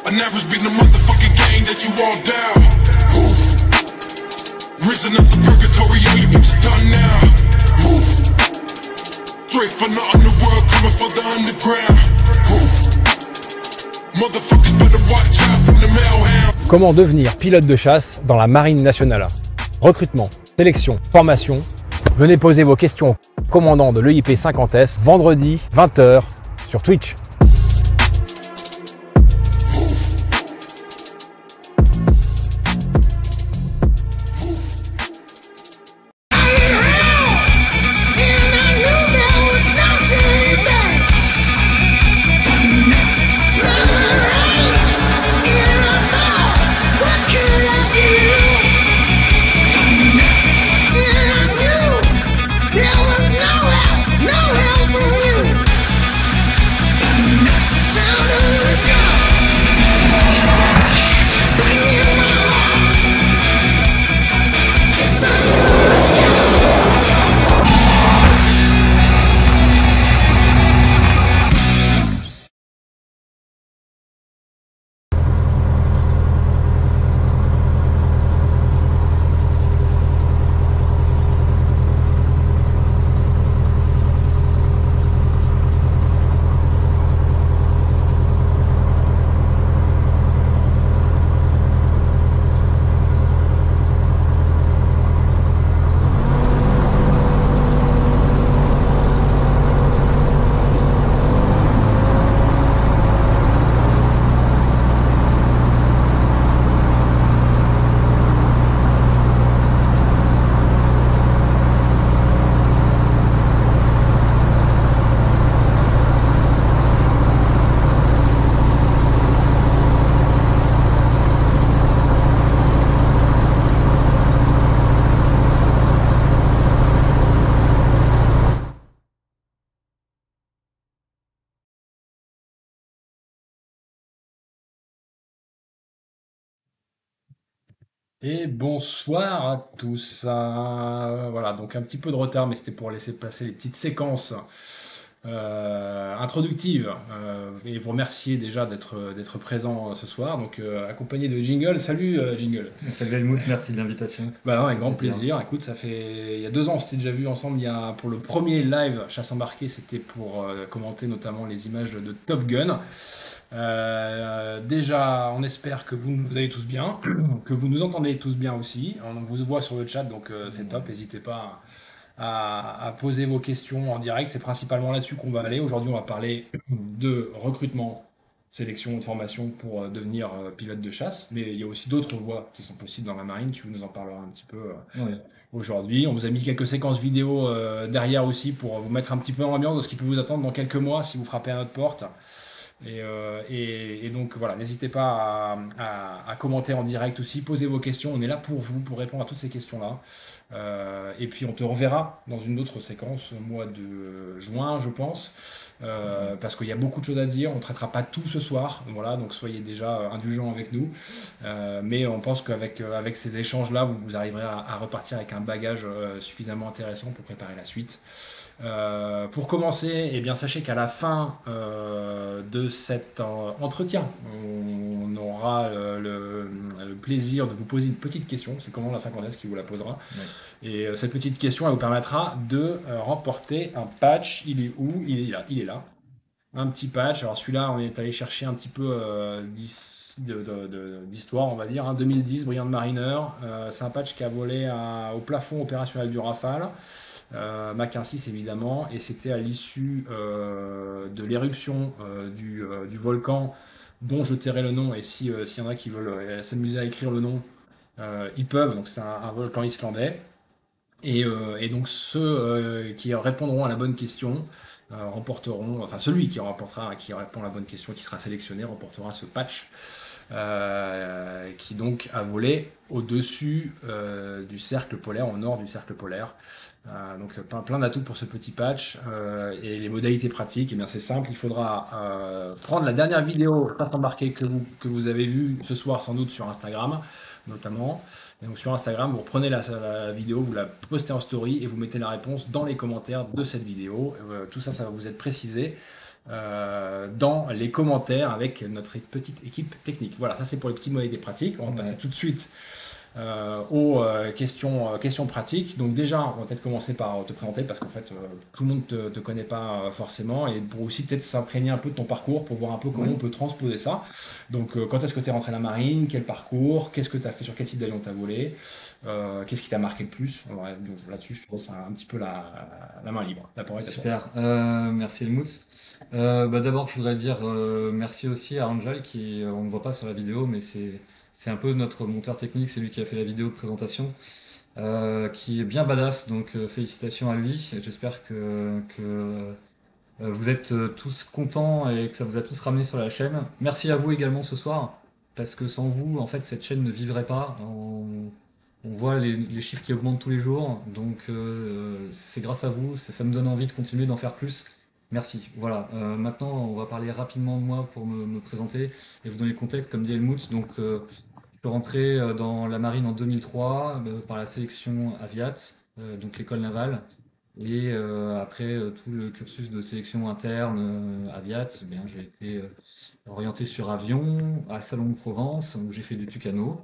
I never been the motherfucking gang that you all down. Oof. Risen up the purgatory, all you bitches done now. Oof. Straight from the underworld, coming for the underground. Oof. Motherfuckers better watch out from the mailhound. Comment devenir pilote de chasse dans la Marine nationale? Recrutement, sélection, formation. Venez poser vos questions au commandant de l'EIP 50S vendredi 20 h sur Twitch. Et bonsoir à tous. Voilà, donc un petit peu de retard, mais c'était pour laisser passer les petites séquences introductives et vous remercier déjà d'être présent ce soir. Donc accompagné de Jingle. Salut Jingle. Salut Helmut, merci de l'invitation. Bah non, avec grand plaisir. Écoute, ça fait il y a 2 ans, on s'était déjà vu ensemble. Pour le premier live chasse embarquée, c'était pour commenter notamment les images de Top Gun. Déjà, on espère que vous nous allez tous bien, que vous nous entendez tous bien aussi. On vous voit sur le chat, donc c'est top. N'hésitez pas à poser vos questions en direct. C'est principalement là-dessus qu'on va aller. Aujourd'hui, on va parler de recrutement, sélection, de formation pour devenir pilote de chasse. Mais il y a aussi d'autres voies qui sont possibles dans la marine. Tu nous en parleras un petit peu aujourd'hui. On vous a mis quelques séquences vidéo derrière aussi pour vous mettre un petit peu en ambiance de ce qui peut vous attendre dans quelques mois si vous frappez à notre porte. Et donc voilà, n'hésitez pas à commenter en direct aussi, posez vos questions, on est là pour vous, pour répondre à toutes ces questions-là. Et puis on te reverra dans une autre séquence au mois de juin, je pense, parce qu'il y a beaucoup de choses à dire, on ne traitera pas tout ce soir, voilà, donc soyez déjà indulgents avec nous. Mais on pense qu'avec ces échanges-là, vous arriverez à repartir avec un bagage suffisamment intéressant pour préparer la suite. Pour commencer, eh bien, sachez qu'à la fin de cet entretien, on aura le plaisir de vous poser une petite question. C'est comment la 50S qui vous la posera. Ouais. Et cette petite question, elle vous permettra de remporter un patch. Il est où? Il est là. Un petit patch. Alors celui-là, on est allé chercher un petit peu d'histoire, on va dire. Hein. 2010, Brilliant Mariner. C'est un patch qui a volé au plafond opérationnel du Rafale. Mach 1.6 évidemment, et c'était à l'issue de l'éruption du volcan dont je tairai le nom, et s'il y en a qui veulent s'amuser à écrire le nom, ils peuvent. Donc c'est un volcan islandais, et donc ceux qui répondront à la bonne question remporteront, enfin celui qui répond à la bonne question, qui sera sélectionné, remportera ce patch qui donc a volé au-dessus du cercle polaire, au nord du cercle polaire. Donc plein d'atouts pour ce petit patch. Et les modalités pratiques, eh bien c'est simple, il faudra prendre la dernière vidéo chasse embarquée que vous avez vue ce soir sans doute sur Instagram notamment. Et donc sur Instagram, vous reprenez la vidéo, vous la postez en story et vous mettez la réponse dans les commentaires de cette vidéo. Tout ça, ça va vous être précisé. dans les commentaires avec notre petite équipe technique. Voilà, ça c'est pour les petites modalités pratiques. On va passer tout de suite aux questions pratiques. Donc déjà, on va peut-être commencer par te présenter parce qu'en fait, tout le monde te connaît pas forcément et pour aussi peut-être s'imprégner un peu de ton parcours pour voir un peu comment on peut transposer ça. Donc quand est-ce que tu es rentré à la marine, quel parcours, qu'est-ce que tu as fait, sur quel type d'avion tu as volé, qu'est-ce qui t'a marqué le plus. Ouais, donc là-dessus, je te laisse un petit peu la main libre. La parole est à toi. Super, merci Helmut. D'abord, je voudrais dire merci aussi à Angel qui, on ne voit pas sur la vidéo, mais c'est un peu notre monteur technique, c'est lui qui a fait la vidéo de présentation, qui est bien badass, donc félicitations à lui. J'espère que vous êtes tous contents et que ça vous a tous ramené sur la chaîne. Merci à vous également ce soir, parce que sans vous, en fait, cette chaîne ne vivrait pas. On voit les chiffres qui augmentent tous les jours, donc c'est grâce à vous, ça me donne envie de continuer d'en faire plus. Merci. Voilà. Maintenant, on va parler rapidement de moi pour me présenter et vous donner le contexte, comme dit Helmut. Donc, je suis rentré dans la marine en 2003 par la sélection Aviat, donc l'école navale. Et après tout le cursus de sélection interne Aviat, eh bien, j'ai été orienté sur avion à Salon de Provence, où j'ai fait du Tucano,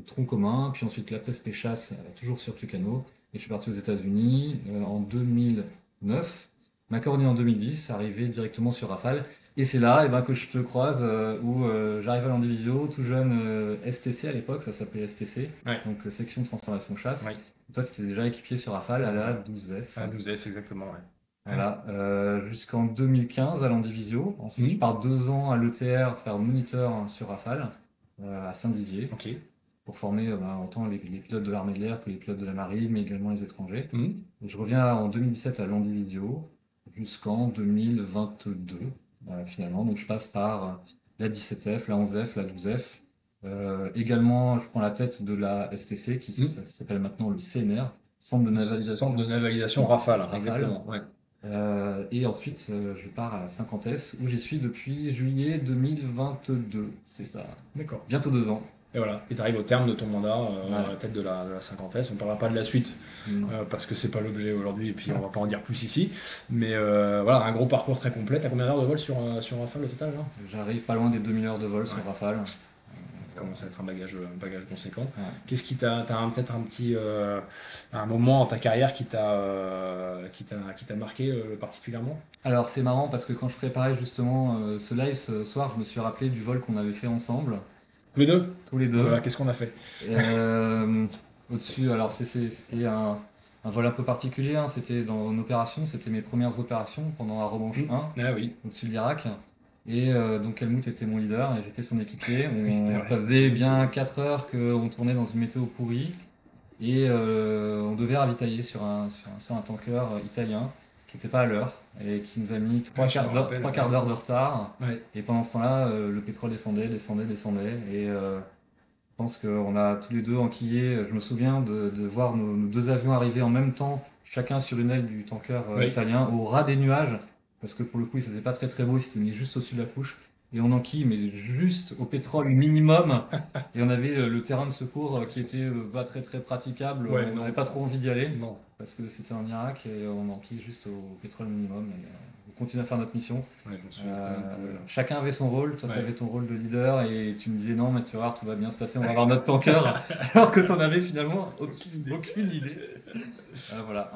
tronc commun, puis ensuite la presse chasse, toujours sur Tucano. Et je suis parti aux États-Unis en 2009, Macaroni en 2010, arrivé directement sur Rafale. Et c'est là que je te croise, où j'arrive à l'Andivisio, tout jeune STC à l'époque, ça s'appelait STC, Ouais. donc section de transformation chasse. Ouais. Toi, tu étais déjà équipier sur Rafale à la 12F. À 12F, exactement, ouais. Voilà, jusqu'en 2015 à l'Andivisio. Ensuite, je pars 2 ans à l'ETR faire moniteur sur Rafale, à Saint-Dizier, Ok. pour former autant les pilotes de l'armée de l'air que les pilotes de la marine, mais également les étrangers. Mhm. Et je reviens en 2017 à l'Andivisio jusqu'en 2022, finalement. Donc je passe par la 17F, la 11F, la 12F. Également, je prends la tête de la STC, qui s'appelle maintenant le CNR, Centre de Navalisation. Centre de navalisation Rafale, Rafale. exactement. Ouais. Et ensuite, je pars à la 50S, où j'y suis depuis juillet 2022. C'est ça. D'accord. Bientôt 2 ans. Et voilà, et tu arrives au terme de ton mandat à la tête de la 50S. On ne parlera pas de la suite parce que c'est pas l'objet aujourd'hui et puis on va pas en dire plus ici. Mais voilà, un gros parcours très complet. T'as combien d'heures de vol sur Rafale au total là? J'arrive pas loin des 2000 heures de vol sur Rafale. Ça commence à être un bagage conséquent. Ouais. Qu'est-ce qui t'a peut-être un petit un moment dans ta carrière qui t'a marqué particulièrement? Alors c'est marrant parce que quand je préparais justement ce live ce soir, je me suis rappelé du vol qu'on avait fait ensemble, Tous les deux? tous les deux. Voilà, qu'est-ce qu'on a fait? Au-dessus, alors c'était un vol un peu particulier, hein. C'était dans une opération, c'était mes premières opérations pendant la Revanche 1, Ah oui. au-dessus de l'Irak. Et donc Helmut était mon leader et j'étais son équipier. Ouais. Ça faisait bien 4 heures qu'on tournait dans une météo pourrie et on devait ravitailler sur un tanker italien qui n'était pas à l'heure et qui nous a mis trois quarts d'heure de retard. Ouais. Et pendant ce temps-là, le pétrole descendait. Et je pense qu'on a tous les deux enquillé. Je me souviens de voir nos 2 avions arriver en même temps, chacun sur une aile du tanker Oui. italien, au ras des nuages, parce que pour le coup, il faisait pas très très beau, il s'était mis juste au-dessus de la couche. Et on enquille, mais juste au pétrole minimum. Et on avait le terrain de secours qui était pas très très praticable. Ouais, on non. n'avait pas trop envie d'y aller, Non. parce que c'était en Irak, et on enquille juste au pétrole minimum. Et, on continue à faire notre mission. Ouais, je me souviens. Chacun avait son rôle, toi Ouais. tu avais ton rôle de leader et tu me disais non mais tu vas voir tout va bien se passer, on va avoir notre tanker, alors que tu n'en avais finalement aucune idée. Voilà,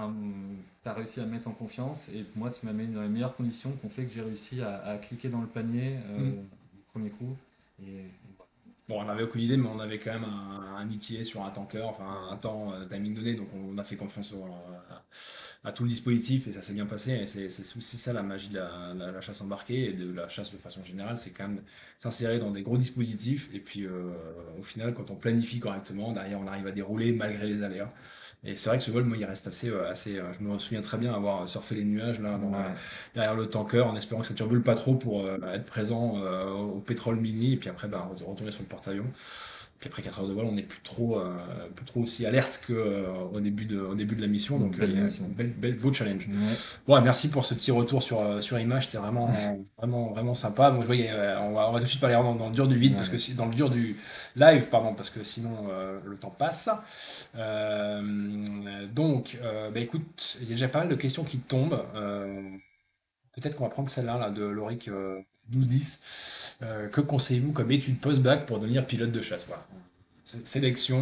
tu as réussi à me mettre en confiance et moi tu m'as mis dans les meilleures conditions qui ont fait que j'ai réussi à cliquer dans le panier du premier coup. Et Bon, on n'avait aucune idée, mais on avait quand même un ETA sur un tanker, enfin un temps timing donné, donc on a fait confiance à tout le dispositif et ça s'est bien passé. Et c'est aussi ça la magie de la chasse embarquée et de la chasse de façon générale, c'est quand même s'insérer dans des gros dispositifs et puis au final, quand on planifie correctement, derrière on arrive à dérouler malgré les aléas. Et c'est vrai que ce vol, moi, il reste assez, je me souviens très bien avoir surfé les nuages là, derrière le tanker en espérant que ça turbule pas trop pour être présent au pétrole mini et puis après retourner sur le porte-avions. Puis après 4 heures de vol, on n'est plus trop aussi alerte qu'au début de la mission. Donc beau challenge. ouais. Bon, merci pour ce petit retour sur image, c'était vraiment vraiment sympa. Bon, je voyais, on va tout de suite parler dans le dur du vide parce que dans le dur du live, pardon, parce que sinon le temps passe. Donc, écoute, il y a déjà pas mal de questions qui tombent. peut-être qu'on va prendre celle-là là, de Loric 1210. Que conseillez-vous comme étude post-bac pour devenir pilote de chasse? Voilà. Sélection,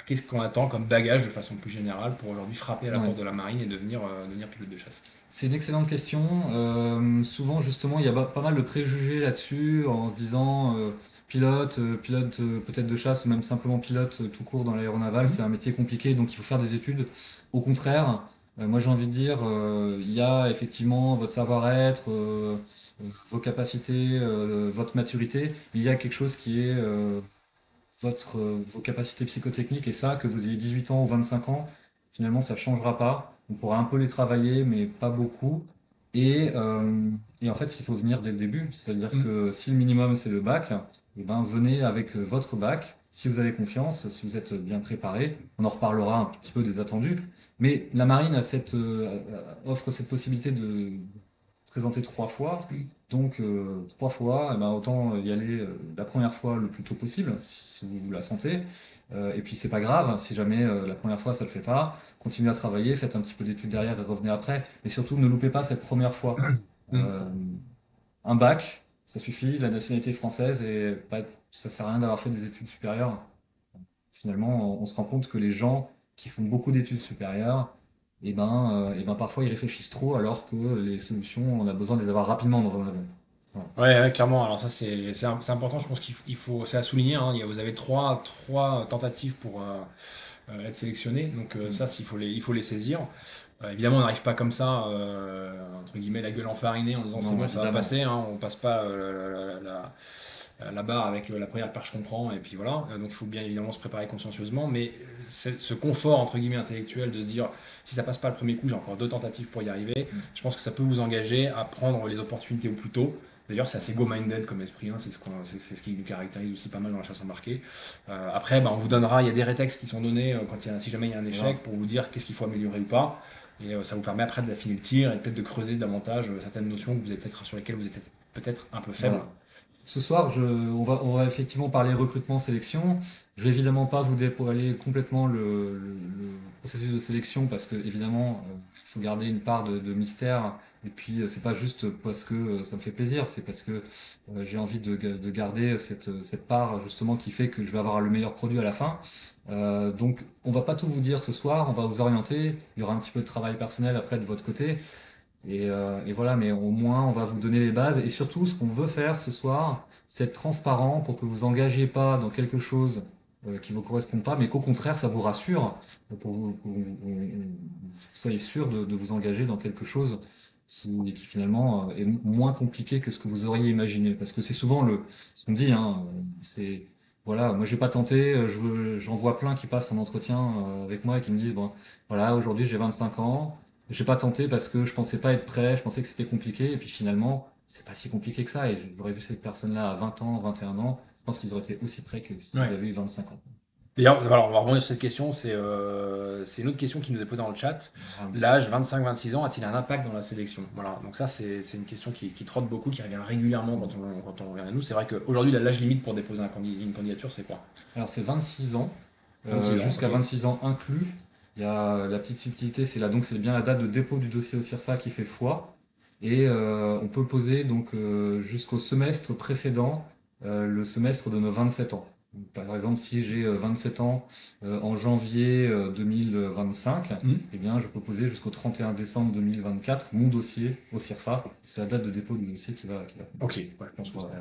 qu'est-ce qu'on attend comme bagage de façon plus générale pour aujourd'hui frapper à la Ouais. porte de la marine et devenir pilote de chasse? C'est une excellente question. Souvent, justement, il y a pas mal de préjugés là-dessus, en se disant pilote peut-être de chasse, ou même simplement pilote tout court dans l'aéronaval, Mhm. c'est un métier compliqué, donc il faut faire des études. Au contraire, moi j'ai envie de dire, il y a effectivement votre savoir-être, vos capacités, votre maturité, mais il y a quelque chose qui est vos capacités psychotechniques, et ça, que vous ayez 18 ans ou 25 ans, finalement, ça changera pas. On pourra un peu les travailler, mais pas beaucoup. Et en fait, il faut venir dès le début. C'est-à-dire Mhm. que si le minimum, c'est le bac, eh ben, venez avec votre bac. Si vous avez confiance, si vous êtes bien préparé, on en reparlera un petit peu des attendus. Mais la marine offre cette possibilité de présenter 3 fois. Donc 3 fois, eh ben, autant y aller la première fois le plus tôt possible, si vous la sentez. Et puis c'est pas grave, si jamais la première fois ça le fait pas, continuez à travailler, faites un petit peu d'études derrière et revenez après. Mais surtout ne loupez pas cette première fois. Mhm. Euh, un bac, ça suffit, la nationalité française, et ça sert à rien d'avoir fait des études supérieures. Finalement, on se rend compte que les gens qui font beaucoup d'études supérieures, et ben parfois ils réfléchissent trop alors que les solutions, on a besoin de les avoir rapidement dans un avion. Voilà. Ouais, ouais, clairement. Alors ça, c'est important. Je pense qu'il faut, c'est à souligner, hein. Vous avez trois tentatives pour être sélectionné. Donc Mm. ça, il faut les saisir. Évidemment, on n'arrive pas comme ça, entre guillemets, la gueule enfarinée en disant c'est Non, bon, ça va évidemment. passer, hein. On passe pas la barre avec la première perche qu'on prend et puis voilà. Donc il faut bien évidemment se préparer consciencieusement. Mais ce confort, entre guillemets, intellectuel de se dire si ça passe pas le premier coup, j'ai encore deux tentatives pour y arriver. Mm. Je pense que ça peut vous engager à prendre les opportunités au plus tôt. D'ailleurs, c'est assez go-minded comme esprit, hein. C'est ce qui nous caractérise aussi pas mal dans la chasse embarquée. Après, bah, on vous donnera, il y a des rétextes qui sont donnés si jamais il y a un Voilà. échec pour vous dire qu'est-ce qu'il faut améliorer ou pas. Et ça vous permet après d'affiner le tir et peut-être de creuser davantage certaines notions sur lesquelles vous êtes peut-être un peu faible. Voilà. Ce soir, on va effectivement parler recrutement, sélection. Je vais évidemment pas vous dévoiler complètement le processus de sélection parce que évidemment, il faut garder une part de mystère. Et puis, c'est pas juste parce que ça me fait plaisir, c'est parce que j'ai envie de garder cette part justement qui fait que je vais avoir le meilleur produit à la fin. Donc, on va pas tout vous dire ce soir, on va vous orienter. Il y aura un petit peu de travail personnel après de votre côté. Et voilà, mais au moins, on va vous donner les bases. Et surtout, ce qu'on veut faire ce soir, c'est être transparent pour que vous engagiez pas dans quelque chose qui vous correspond pas, mais qu'au contraire, ça vous rassure, pour vous soyez sûr de vous engager dans quelque chose qui finalement est moins compliqué que ce que vous auriez imaginé. Parce que c'est souvent ce qu'on dit, hein, c'est, voilà, moi j'ai pas tenté, j'en vois plein qui passent en entretien avec moi et qui me disent, bon, voilà, aujourd'hui j'ai 25 ans. J'ai pas tenté parce que je pensais pas être prêt, je pensais que c'était compliqué, et puis finalement, c'est pas si compliqué que ça, et j'aurais vu cette personne-là à 20 ans, 21 ans, je pense qu'ils auraient été aussi prêts que s'ils Ouais. avaient eu 25 ans. D'ailleurs, alors, on va rebondir sur cette question. C'est une autre question qui nous est posée dans le chat. Ah oui. L'âge 25-26 ans a-t-il un impact dans la sélection? Voilà. Donc ça, c'est une question qui trotte beaucoup, qui revient régulièrement quand on revient à nous. C'est vrai qu'aujourd'hui, l'âge limite pour déposer une candidature, c'est quoi? Alors c'est 26 ans, 26 ans, jusqu'à ok. 26 ans inclus. Il y a la petite subtilité, c'est là, donc c'est bien la date de dépôt du dossier au CIRFA qui fait foi. Et on peut poser donc jusqu'au semestre précédent, le semestre de nos 27 ans. Donc, par exemple, si j'ai 27 ans en janvier 2025, Mhm. eh bien, je peux poser jusqu'au 31 décembre 2024 mon dossier au CIRFA. C'est la date de dépôt du dossier qui va. Ok, ouais, je pense que Voilà.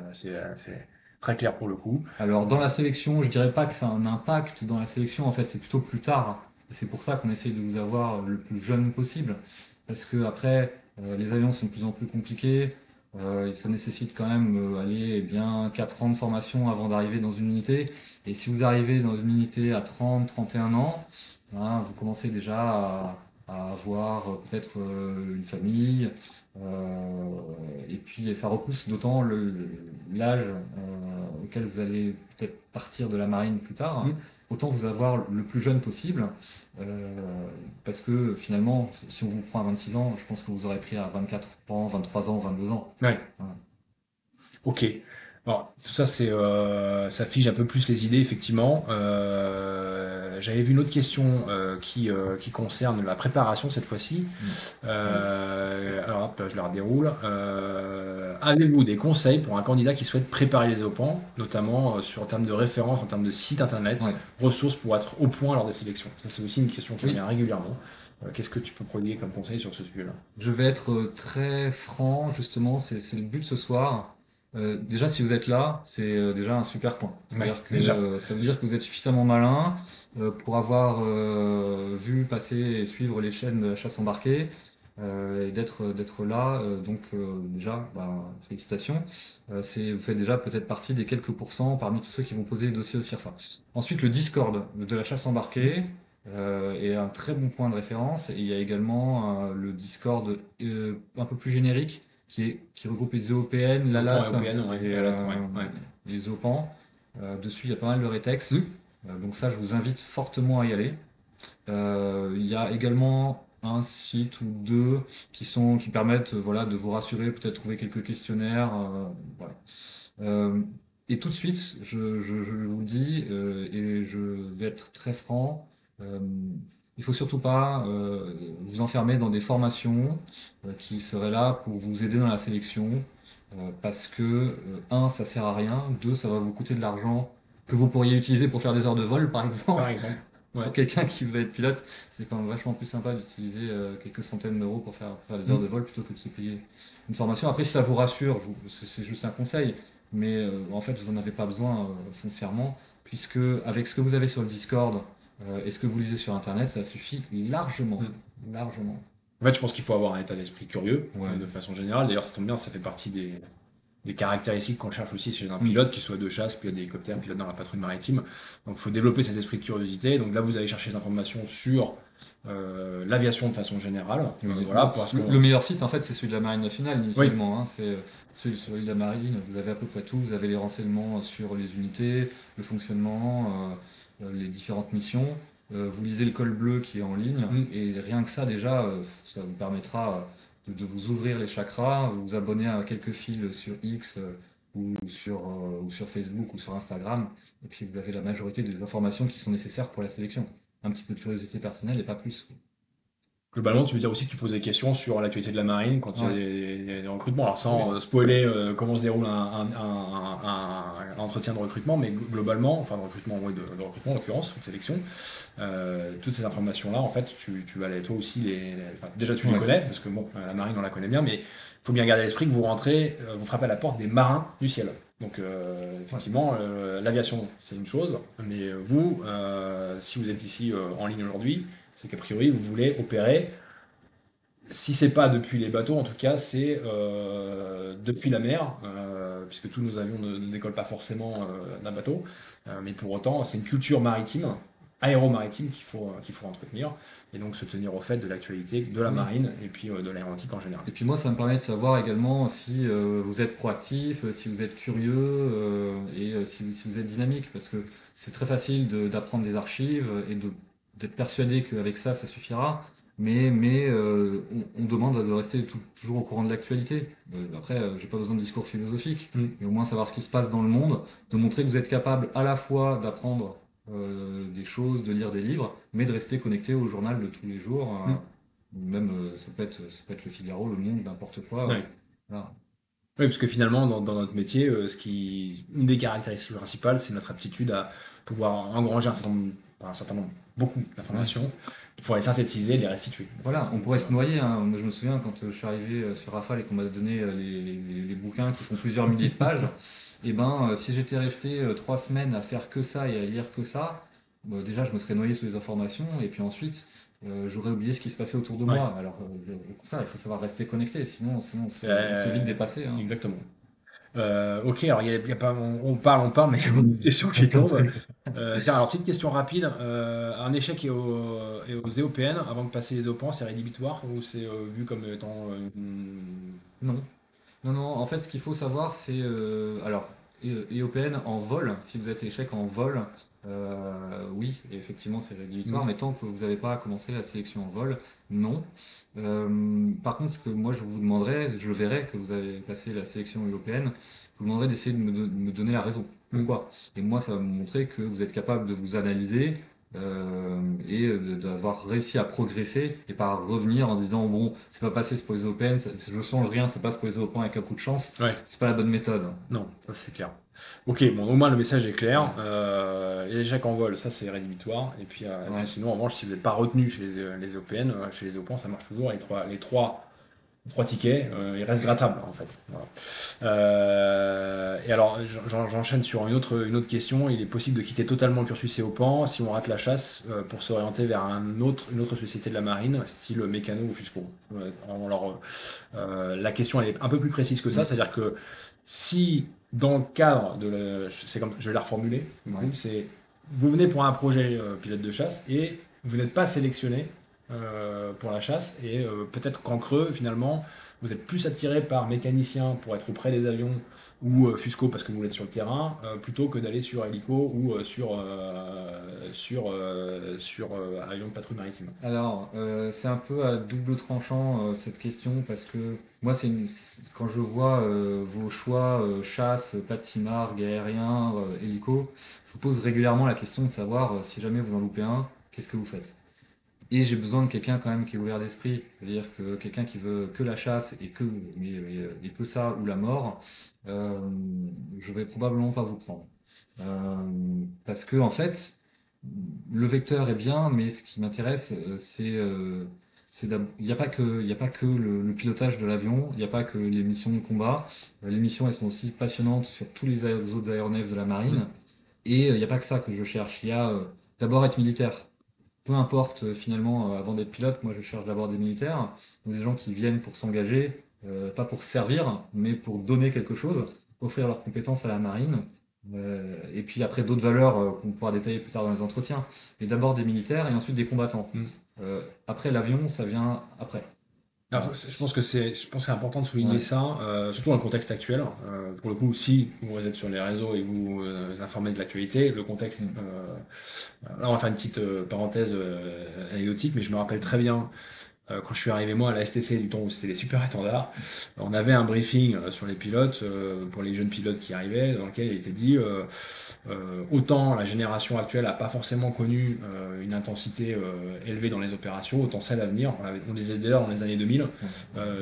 c'est très clair pour le coup. Alors, dans la sélection, je dirais pas que ça a un impact dans la sélection, en fait, c'est plutôt plus tard. Et c'est pour ça qu'on essaye de vous avoir le plus jeune possible. Parce que après, les avions sont de plus en plus compliqués. Et ça nécessite quand même, aller, eh bien, 4 ans de formation avant d'arriver dans une unité. Et si vous arrivez dans une unité à 30, 31 ans, hein, vous commencez déjà à avoir peut-être une famille. Euh, et puis, ça repousse d'autant l'âge auquel vous allez peut-être partir de la marine plus tard. Mhm. Autant vous avoir le plus jeune possible, parce que finalement, si on vous prend à 26 ans, je pense que vous aurez pris à 24 ans, 23 ans, 22 ans. Ouais, Voilà. ok. Alors, tout ça, ça fige un peu plus les idées, effectivement. J'avais vu une autre question qui concerne la préparation cette fois-ci. Alors, hop, je la redéroule. Avez-vous des conseils pour un candidat qui souhaite préparer les OPAN, notamment en termes de références, en termes de site internet, Ouais. ressources pour être au point lors des sélections? Ça, c'est aussi une question qui Oui. revient régulièrement. Qu'est-ce que tu peux prodiguer comme conseil sur ce sujet-là? Je vais être très franc, justement, c'est le but ce soir. Déjà, si vous êtes là, c'est déjà un super point. Ouais, C'est-à-dire que déjà. ça veut dire que vous êtes suffisamment malin pour avoir vu passer et suivre les chaînes de la chasse embarquée et d'être là. Donc déjà, bah, félicitations. Vous faites déjà peut-être partie des quelques pourcents parmi tous ceux qui vont poser les dossiers au CIRFA. Ensuite, le Discord de la chasse embarquée est un très bon point de référence. Et il y a également le Discord un peu plus générique qui regroupe les EOPN, OPAN l'ALAT et OPN, ouais, et ouais, ouais. les OPAN. Dessus, il y a pas mal de rétex. Hmm. Donc ça, je vous invite fortement à y aller. Il y a également un site ou deux qui permettent voilà, de vous rassurer, peut-être trouver quelques questionnaires. Voilà. Euh, et tout de suite, je vous le dis, et je vais être très franc, euh, il faut surtout pas vous enfermer dans des formations qui seraient là pour vous aider dans la sélection, parce que, un, ça sert à rien, deux, ça va vous coûter de l'argent que vous pourriez utiliser pour faire des heures de vol, par Par exemple. exemple. Ouais. Pour quelqu'un qui veut être pilote, c'est quand même vachement plus sympa d'utiliser quelques centaines d'euros pour faire des heures Hmm. de vol plutôt que de se payer une formation. Après, si ça vous rassure, c'est juste un conseil, mais en fait, vous n'en avez pas besoin foncièrement, puisque avec ce que vous avez sur le Discord et ce que vous lisez sur Internet, ça suffit largement, Hmm. largement. En fait, je pense qu'il faut avoir un état d'esprit curieux, Ouais. de façon générale. D'ailleurs, ça tombe bien, ça fait partie des caractéristiques qu'on cherche aussi chez un Mm. pilote, qu'il soit de chasse, pilote d'hélicoptère, pilote dans la patrouille maritime. Donc, il faut développer cet esprit de curiosité. Donc là, vous allez chercher des informations sur l'aviation de façon générale. Voilà, parce Le meilleur site, en fait, c'est celui de la Marine nationale, Oui, initialement. Hein. C'est celui de la Marine. Vous avez à peu près tout. Vous avez les renseignements sur les unités, le fonctionnement, les différentes missions. Vous lisez le col bleu qui est en ligne. mm, Et rien que ça, déjà, ça vous permettra de vous ouvrir les chakras, vous abonner à quelques fils sur X ou sur Facebook ou sur Instagram. Et puis, vous avez la majorité des informations qui sont nécessaires pour la sélection. Un petit peu de curiosité personnelle et pas plus. globalement, tu veux dire aussi que tu poses des questions sur l'actualité de la marine quand il y a Ouais. des recrutements. Alors, sans Oui. spoiler comment se déroule un entretien de recrutement, mais globalement, enfin de recrutement, oui, de recrutement en l'occurrence, de sélection, toutes ces informations-là, en fait, tu vas toi aussi enfin, déjà, tu les Ouais. connais, parce que bon, la marine, on la connaît bien, mais il faut bien garder à l'esprit que vous rentrez, vous frappez à la porte des marins du ciel. Donc, effectivement, l'aviation, c'est une chose, mais vous, si vous êtes ici en ligne aujourd'hui, c'est qu'a priori, vous voulez opérer, si c'est pas depuis les bateaux, en tout cas, c'est depuis la mer, puisque tous nos avions ne décollent pas forcément d'un bateau. Mais pour autant, c'est une culture maritime, aéromaritime qu'il faut entretenir, et donc se tenir au fait de l'actualité de la Oui. marine et puis de l'aéronautique en général. Et puis moi, ça me permet de savoir également si vous êtes proactif, si vous êtes curieux si vous êtes dynamique, parce que c'est très facile d'apprendre des archives d'être persuadé qu'avec ça, ça suffira, mais on demande de rester toujours au courant de l'actualité. Après, j'ai pas besoin de discours philosophiques, Mm. mais au moins savoir ce qui se passe dans le monde, de montrer que vous êtes capable à la fois d'apprendre des choses, de lire des livres, mais de rester connecté au journal de tous les jours. Mm. Même ça peut être le Figaro, le Monde, n'importe quoi. Ouais. Voilà. Oui, parce que finalement, dans notre métier, une des caractéristiques principales, c'est notre aptitude à pouvoir engranger pas un certain nombre, beaucoup d'informations, pour les synthétiser, les restituer. Voilà, on pourrait se noyer. Hein. Moi, je me souviens quand je suis arrivé sur Rafale et qu'on m'a donné les bouquins qui font plusieurs milliers de pages, et ben, si j'étais resté 3 semaines à faire que ça et à lire que ça, déjà, je me serais noyé sous les informations, et puis ensuite, j'aurais oublié ce qui se passait autour de Ouais. moi. Alors, au contraire, il faut savoir rester connecté, sinon on se Euh, peut vite dépasser. Hein. Exactement. Ok, alors il y a pas, on parle, mais il y a beaucoup de questions qui tombent. Tiens, alors petite question rapide. Un échec et aux EOPN avant de passer les OPAN, c'est rédhibitoire ou c'est vu comme étant Non. Non, non, en fait, ce qu'il faut savoir, c'est. Alors, EOPN en vol. Si vous êtes échec en vol, oui, effectivement, c'est rédhibitoire, mais tant que vous n'avez pas commencé la sélection en vol, non. Par contre, ce que moi je vous demanderais, je verrai que vous avez passé la sélection européenne, je vous demanderais d'essayer de me donner la raison. Pourquoi? Et moi, ça va me montrer que vous êtes capable de vous analyser et d'avoir réussi à progresser et pas revenir en se disant bon, c'est pas passé, c'est pour les européennes, je change rien, ça passe pour les européens avec un coup de chance. Ouais. C'est pas la bonne méthode. Non, ça c'est clair. Ok, bon, au moins le message est clair. Les échecs en vol, ça c'est rédhibitoire. Et puis, sinon, en revanche, si vous n'êtes pas retenu chez les européennes, chez les européens, ça marche toujours. Les trois tickets, ils restent grattables en fait. Voilà. Et alors, j'enchaîne sur une autre question. Il est possible de quitter totalement le cursus EOPAN si on rate la chasse pour s'orienter vers une autre spécialité de la marine, style mécano ou fusco. Alors, la question elle est un peu plus précise que ça, c'est-à-dire que si dans le cadre c'est comme, je vais la reformuler, c'est vous venez pour un projet pilote de chasse et vous n'êtes pas sélectionné pour la chasse et peut-être qu'en creux finalement vous êtes plus attiré par mécanicien pour être auprès des avions ou fusco parce que vous voulez être sur le terrain plutôt que d'aller sur hélico ou sur avion de patrouille maritime. Alors, c'est un peu à double tranchant cette question parce que moi, quand je vois vos choix chasse, pas de CIMARG, aérien, hélico, je vous pose régulièrement la question de savoir si jamais vous en loupez un, qu'est-ce que vous faites? Et j'ai besoin de quelqu'un quand même qui est ouvert d'esprit, c'est-à-dire que quelqu'un qui veut que la chasse et que ça ou la mort, je vais probablement pas vous prendre. Parce que en fait, le vecteur est bien, mais ce qui m'intéresse, il n'y a pas que le pilotage de l'avion, il n'y a pas que les missions de combat. Les missions, elles sont aussi passionnantes sur tous les autres aéronefs de la marine. Et il n'y a pas que ça que je cherche. Il y a d'abord être militaire. Peu importe finalement, avant d'être pilote, moi je cherche d'abord des militaires, donc des gens qui viennent pour s'engager, pas pour servir, mais pour donner quelque chose, offrir leurs compétences à la marine. Et puis après d'autres valeurs qu'on pourra détailler plus tard dans les entretiens. Mais d'abord des militaires et ensuite des combattants. Après l'avion, ça vient après. Alors, je pense que c'est important de souligner ça, surtout dans le contexte actuel. Pour le coup, si vous êtes sur les réseaux et vous informez de l'actualité, le contexte. Là, on va faire une petite parenthèse anecdotique, mais je me rappelle très bien. Quand je suis arrivé moi à la STC du temps où c'était les super étendards, on avait un briefing sur les pilotes, pour les jeunes pilotes qui arrivaient, dans lequel il était dit autant la génération actuelle n'a pas forcément connu une intensité élevée dans les opérations, autant celle à venir, on disait déjà dans les années 2000,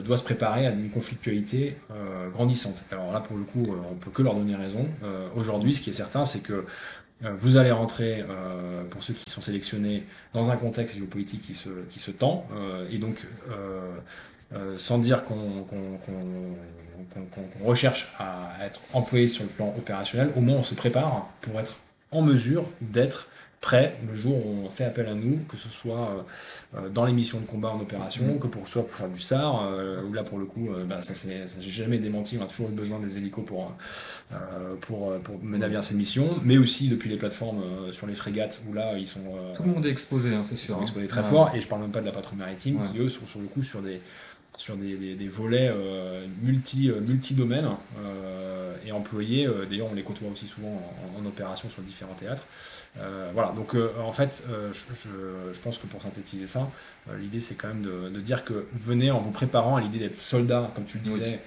doit se préparer à une conflictualité grandissante. Alors là pour le coup on peut que leur donner raison. Aujourd'hui ce qui est certain c'est que vous allez rentrer, pour ceux qui sont sélectionnés, dans un contexte géopolitique qui se tend, et donc sans dire qu'on recherche à être employé sur le plan opérationnel, au moins on se prépare pour être en mesure d'être prêt le jour où on fait appel à nous, que ce soit dans les missions de combat en opération, que pour soit pour faire du SAR, où là pour le coup, ça j'ai jamais démenti, on a toujours eu besoin des hélicos pour mener à bien ces missions, mais aussi depuis les plateformes sur les frégates où là ils sont tout le monde est exposé, hein, c'est ils sûr. sont exposés très fort, et je parle même pas de la patrouille maritime, qui eux sont sur le coup sur des volets multi-domaines et employés. D'ailleurs, on les côtoie aussi souvent en opération sur différents théâtres. Voilà, donc en fait, je pense que pour synthétiser ça, l'idée c'est quand même de dire que venez en vous préparant à l'idée d'être soldat, comme tu le disais,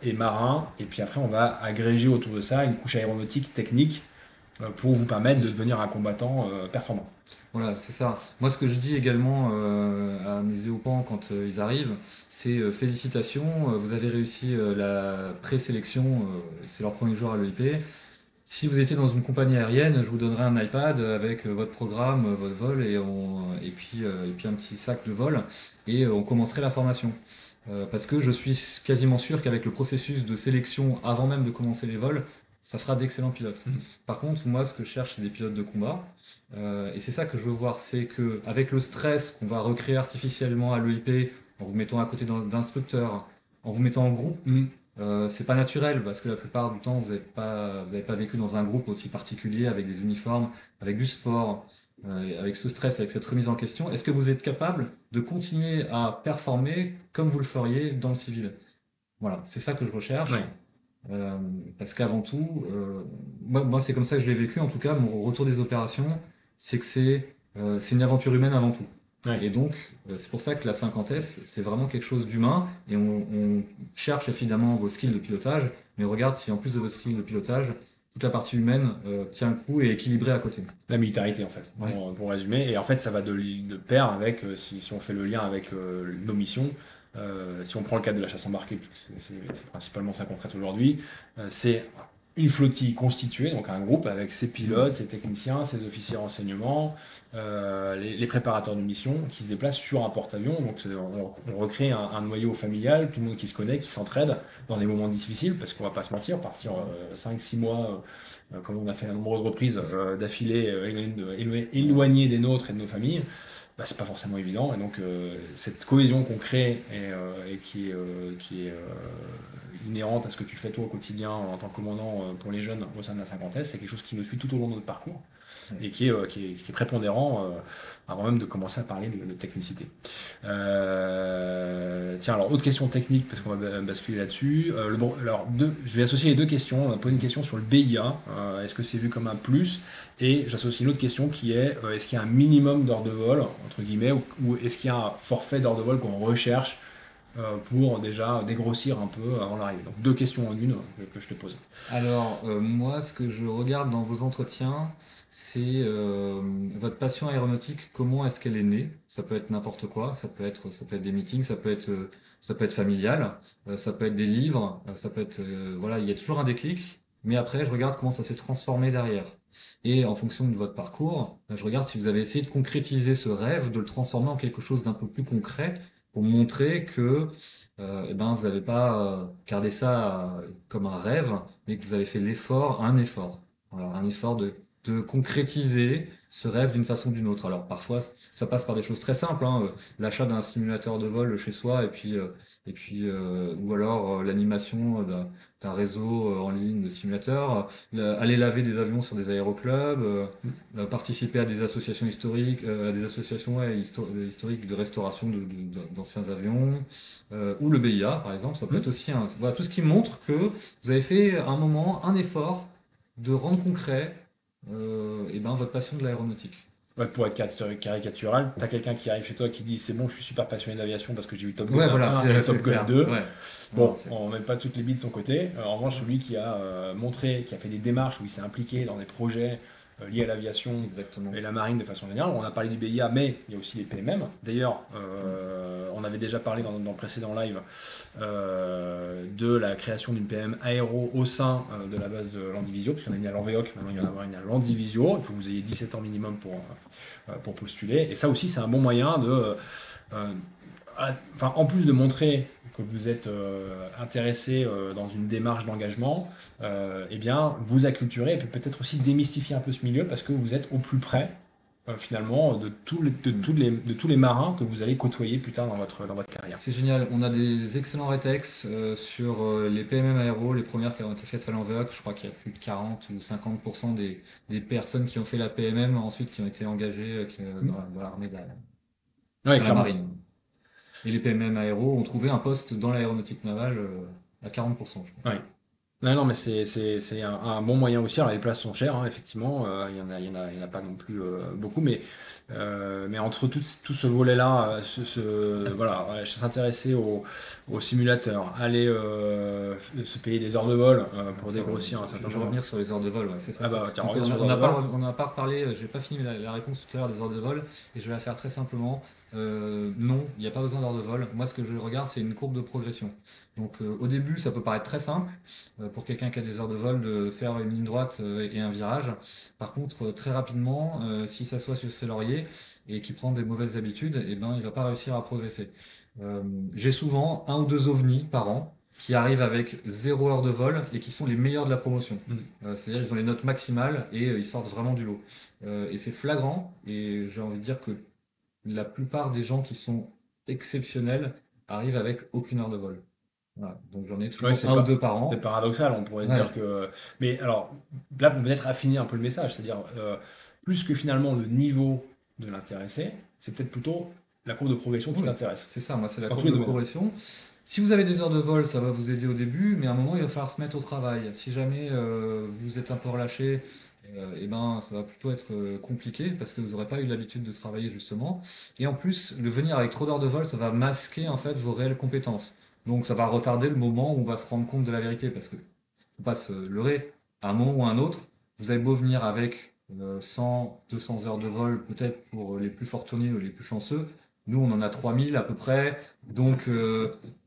et marin, et puis après on va agréger autour de ça une couche aéronautique technique pour vous permettre de devenir un combattant performant. Voilà, c'est ça. Moi, ce que je dis également à mes éopans quand ils arrivent, c'est félicitations, vous avez réussi la présélection, c'est leur premier jour à l'EIP. Si vous étiez dans une compagnie aérienne, je vous donnerai un iPad avec votre programme, votre vol et puis un petit sac de vol et on commencerait la formation. Parce que je suis quasiment sûr qu'avec le processus de sélection avant même de commencer les vols, ça fera d'excellents pilotes. Par contre, moi, ce que je cherche, c'est des pilotes de combat. Et c'est ça que je veux voir, c'est que avec le stress qu'on va recréer artificiellement à l'EIP, en vous mettant à côté d'instructeurs, en vous mettant en groupe, c'est pas naturel parce que la plupart du temps vous n'avez pas vécu dans un groupe aussi particulier avec des uniformes, avec du sport, avec ce stress, avec cette remise en question. Est-ce que vous êtes capable de continuer à performer comme vous le feriez dans le civil? Voilà, c'est ça que je recherche. Euh, Parce qu'avant tout, moi c'est comme ça que je l'ai vécu, en tout cas, mon retour des opérations, c'est que c'est une aventure humaine avant tout. Ouais. Et donc, c'est pour ça que la 50S, c'est vraiment quelque chose d'humain, et on cherche évidemment vos skills de pilotage, mais on regarde si en plus de vos skills de pilotage, toute la partie humaine tient le coup et est équilibrée à côté. La militarité, en fait, Ouais. pour résumer. Et en fait, ça va de pair avec, si on fait le lien avec nos missions, si on prend le cadre de la chasse embarquée, puisque c'est principalement ça qu'on traite aujourd'hui, c'est une flottille constituée, donc un groupe avec ses pilotes, ses techniciens, ses officiers renseignements, les préparateurs de mission qui se déplacent sur un porte-avions. Donc on recrée un noyau familial, tout le monde qui se connaît, qui s'entraide dans des moments difficiles, parce qu'on va pas se mentir, partir 5-6 mois comme on a fait à nombreuses reprises d'affilée, éloigné des nôtres et de nos familles, bah, c'est pas forcément évident. Et donc cette cohésion qu'on crée et qui est inhérente à ce que tu fais toi au quotidien en tant que commandant pour les jeunes au sein de la 50S, c'est quelque chose qui nous suit tout au long de notre parcours et qui est prépondérant avant même de commencer à parler de technicité. Tiens, alors autre question technique parce qu'on va basculer là-dessus. Alors je vais associer les deux questions. On va poser une question sur le BIA. Est-ce que c'est vu comme un plus? Et j'associe une autre question qui est est-ce qu'il y a un minimum d'heures de vol entre guillemets ou est-ce qu'il y a un forfait d'heures de vol qu'on recherche pour déjà dégrossir un peu avant l'arrivée? Donc deux questions en une que je te pose. Alors, moi, ce que je regarde dans vos entretiens, c'est votre passion aéronautique, comment est-ce qu'elle est née? Ça peut être n'importe quoi, ça peut être des meetings, ça peut être familial, ça peut être des livres, ça peut être, voilà, il y a toujours un déclic, mais après, je regarde comment ça s'est transformé derrière. Et en fonction de votre parcours, je regarde si vous avez essayé de concrétiser ce rêve, de le transformer en quelque chose d'un peu plus concret, pour montrer que, eh ben, vous n'avez pas gardé ça comme un rêve, mais que vous avez fait l'effort, un effort. Voilà, un effort de concrétiser ce rêve d'une façon ou d'une autre. Alors parfois, ça passe par des choses très simples, hein, l'achat d'un simulateur de vol chez soi, et puis ou alors l'animation d'un réseau en ligne de simulateurs, aller laver des avions sur des aéroclubs, participer à des associations historiques, à des associations ouais, historiques de restauration d'anciens avions, ou le BIA par exemple, ça peut être aussi voilà, tout ce qui montre que vous avez fait un moment, un effort de rendre concret et ben, votre passion de l'aéronautique. Ouais, pour être caricatural, t'as quelqu'un qui arrive chez toi qui dit c'est bon, je suis super passionné d'aviation parce que j'ai vu Top Gun Ouais, voilà, 1 et c'est Top Gun clair. 2. Ouais. Bon, Voilà, on met pas toutes les billes de son côté. En revanche, celui qui a montré, qui a fait des démarches où il s'est impliqué dans des projets liés à l'aviation exactement. et la marine de façon générale. On a parlé du BIA, mais il y a aussi les PMM. D'ailleurs, on avait déjà parlé dans le précédent live de la création d'une PM aéro au sein de la base de Landivisio, puisqu'on a mis à l'Envéoc, maintenant il y en a avoir une à Landivisio. Il faut que vous ayez 17 ans minimum pour postuler. Et ça aussi, c'est un bon moyen de enfin, en plus de montrer que vous êtes intéressé dans une démarche d'engagement, eh bien, vous acculturer et puis peut-être aussi démystifier un peu ce milieu parce que vous êtes au plus près finalement de tous les marins que vous allez côtoyer plus tard dans votre carrière. C'est génial. On a des excellents rétex sur les PMM aéro, les premières qui ont été faites à l'Envéoc. Je crois qu'il y a plus de 40 ou 50% des personnes qui ont fait la PMM ensuite qui ont été engagées dans l'armée Ouais, dans la clairement. marine. Et les PMM aéro ont trouvé un poste dans l'aéronautique navale à 40%, je crois. Ouais. Non, non, mais c'est un bon moyen aussi. Alors, les places sont chères, hein, effectivement. Il y en a pas non plus beaucoup, mais entre tout ce volet-là, voilà, ouais, s'intéresser au simulateur, aller se payer des heures de vol pour Ça, dégrossir un certain je vais nombre. revenir sur les heures de vol, ouais, c'est ça. Ah bah, tiens, Donc, reviens sur les on heures n'a de pas, vol. on n'a pas reparlé, j'ai pas fini la réponse tout à l'heure des heures de vol, et je vais la faire très simplement. Non, il n'y a pas besoin d'heures de vol. Moi, ce que je regarde, c'est une courbe de progression. Donc, au début, ça peut paraître très simple pour quelqu'un qui a des heures de vol de faire une ligne droite et un virage. Par contre, très rapidement, s'il s'assoit sur ses lauriers et qu'il prend des mauvaises habitudes, eh ben, il va pas réussir à progresser. J'ai souvent un ou deux ovnis par an qui arrivent avec 0 heure de vol et qui sont les meilleurs de la promotion. C'est-à-dire ils ont les notes maximales et ils sortent vraiment du lot. Et c'est flagrant et j'ai envie de dire que la plupart des gens qui sont exceptionnels arrivent avec aucune heure de vol. Voilà. Donc j'en ai Ouais, toujours un ou deux par c'est an. paradoxal, on pourrait se Ouais. dire que. Mais alors, là, peut-être affiner un peu le message, c'est-à-dire, plus que finalement le niveau de l'intéressé, c'est peut-être plutôt la courbe de progression qui Oui, t'intéresse, c'est ça, moi c'est la dans tous courbe les de domaines. progression. Si vous avez des heures de vol, ça va vous aider au début, mais à un moment, il va falloir se mettre au travail. Si jamais vous êtes un peu relâché, eh ben, ça va plutôt être compliqué parce que vous n'aurez pas eu l'habitude de travailler justement. Et en plus, le venir avec trop d'heures de vol, ça va masquer en fait vos réelles compétences. Donc ça va retarder le moment où on va se rendre compte de la vérité parce que faut pas se leurrer. À un moment ou à un autre, vous avez beau venir avec 100, 200 heures de vol, peut-être pour les plus fortunés ou les plus chanceux. Nous, on en a 3000 à peu près. Donc,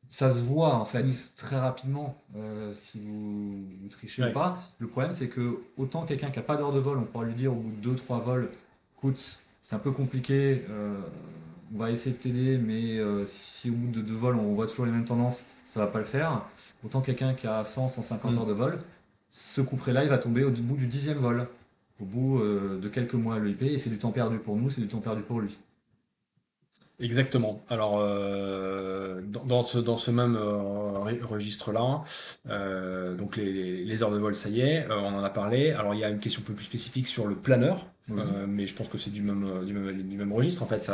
ça se voit en fait très rapidement si vous trichez ou Ouais. pas. Le problème, c'est que autant quelqu'un qui a pas d'heure de vol, on pourra lui dire au bout de 2-3 vols, écoute, c'est un peu compliqué, on va essayer de t'aider, mais si au bout de 2 vols on voit toujours les mêmes tendances, ça va pas le faire. Autant quelqu'un qui a 100, 150 heures de vol, ce couperet-là, il va tomber au bout du 10e vol, au bout de quelques mois à l'EIP, et c'est du temps perdu pour nous, c'est du temps perdu pour lui. Exactement. Alors, dans ce même registre-là, donc les heures de vol, ça y est, on en a parlé. Alors, il y a une question un peu plus spécifique sur le planeur, Oui. mais je pense que c'est du même registre. En fait,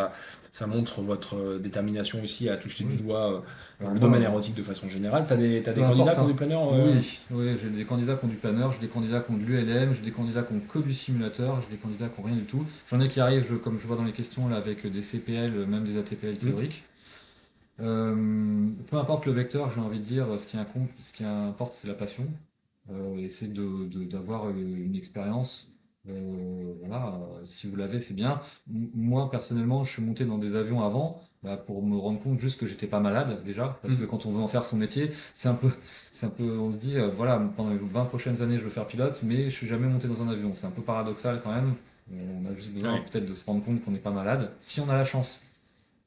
ça montre votre détermination aussi à toucher Oui. du doigt Alors le moi, domaine aéronautique de façon générale. T'as des peu candidats importe, qui ont hein. du planeur Oui, oui, j'ai des candidats qui ont du planeur, j'ai des candidats qui ont de l'ULM, j'ai des candidats qui ont que du simulateur, j'ai des candidats qui ont rien du tout. J'en ai qui arrivent, comme je vois dans les questions, là, avec des CPL, même des ATPL théoriques. Peu importe le vecteur, j'ai envie de dire, ce qui importe, c'est la passion. Et c'est d'avoir une expérience. Voilà, si vous l'avez, c'est bien. Moi, personnellement, je suis monté dans des avions avant, bah, pour me rendre compte juste que j'étais pas malade, déjà. Parce que quand on veut en faire son métier, on se dit, voilà, pendant les 20 prochaines années, je veux faire pilote, mais je suis jamais monté dans un avion. C'est un peu paradoxal quand même. On a juste besoin Ouais. peut-être de se rendre compte qu'on n'est pas malade, si on a la chance.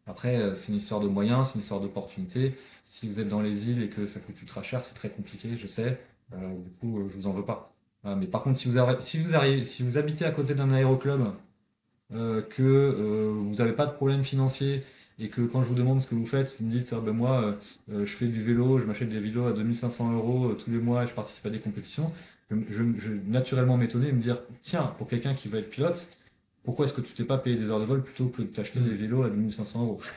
Après, c'est une histoire de moyens, c'est une histoire d'opportunité. Si vous êtes dans les îles et que ça coûte ultra cher, c'est très compliqué, je sais. Du coup, je vous en veux pas. Mais par contre, si vous habitez à côté d'un aéroclub, que vous n'avez pas de problème financier et que quand je vous demande ce que vous faites, vous me dites, ah, ben moi, je fais du vélo, je m'achète des vélos à 2 500 € tous les mois et je participe à des compétitions, je vais naturellement m'étonner et me dire, tiens, pour quelqu'un qui veut être pilote, pourquoi est-ce que tu t'es pas payé des heures de vol plutôt que de t'acheter des vélos à 2 500 €?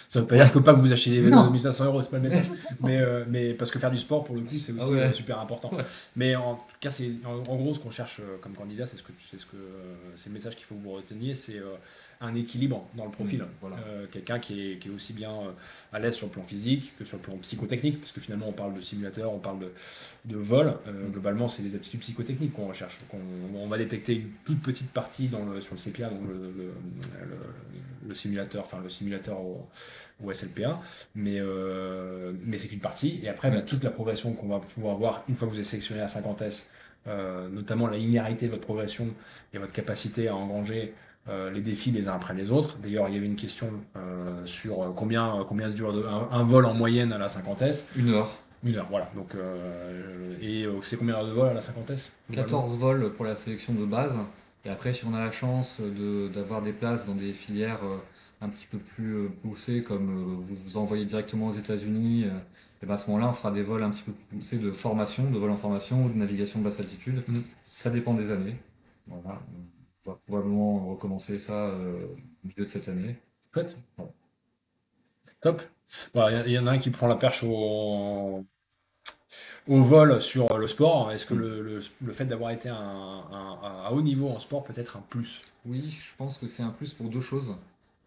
Ça veut pas dire que pas que vous achetez des vélos de Non. 1500 €, c'est pas le message. Mais parce que faire du sport, pour le coup, c'est Ah aussi ouais. super important. Ouais. Mais en tout cas, en gros, ce qu'on cherche comme candidat, c'est le message qu'il faut que vous reteniez, c'est un équilibre dans le profil. Voilà. Quelqu'un qui est aussi bien à l'aise sur le plan physique que sur le plan psychotechnique, parce que finalement, on parle de simulateur, on parle de vol. Globalement, c'est les aptitudes psychotechniques qu'on recherche. Donc, on va détecter une toute petite partie sur le CPA, donc le simulateur, enfin le simulateur au SLPA, mais c'est qu'une partie. Et après, bah, toute la progression qu'on va pouvoir voir une fois que vous êtes sélectionné à 50S, notamment la linéarité de votre progression et votre capacité à engranger les défis les uns après les autres. D'ailleurs, il y avait une question sur combien dure un vol en moyenne à la 50S. 1 heure. 1 heure, voilà. Donc, c'est combien d'heures de vol à la 50S? 14 vols pour la sélection de base. Et après, si on a la chance d'avoir des places dans des filières un petit peu plus poussées, comme vous vous envoyez directement aux États-Unis, et ben à ce moment-là, on fera des vols un petit peu plus poussés de formation, de vol en formation ou de navigation de basse altitude. Ça dépend des années. Voilà. On va probablement recommencer ça au milieu de cette année. Chouette. Voilà. Top. Voilà, il y en a un qui prend la perche au vol sur le sport. Est-ce que le fait d'avoir été à haut niveau en sport peut être un plus? Oui, je pense que c'est un plus pour deux choses.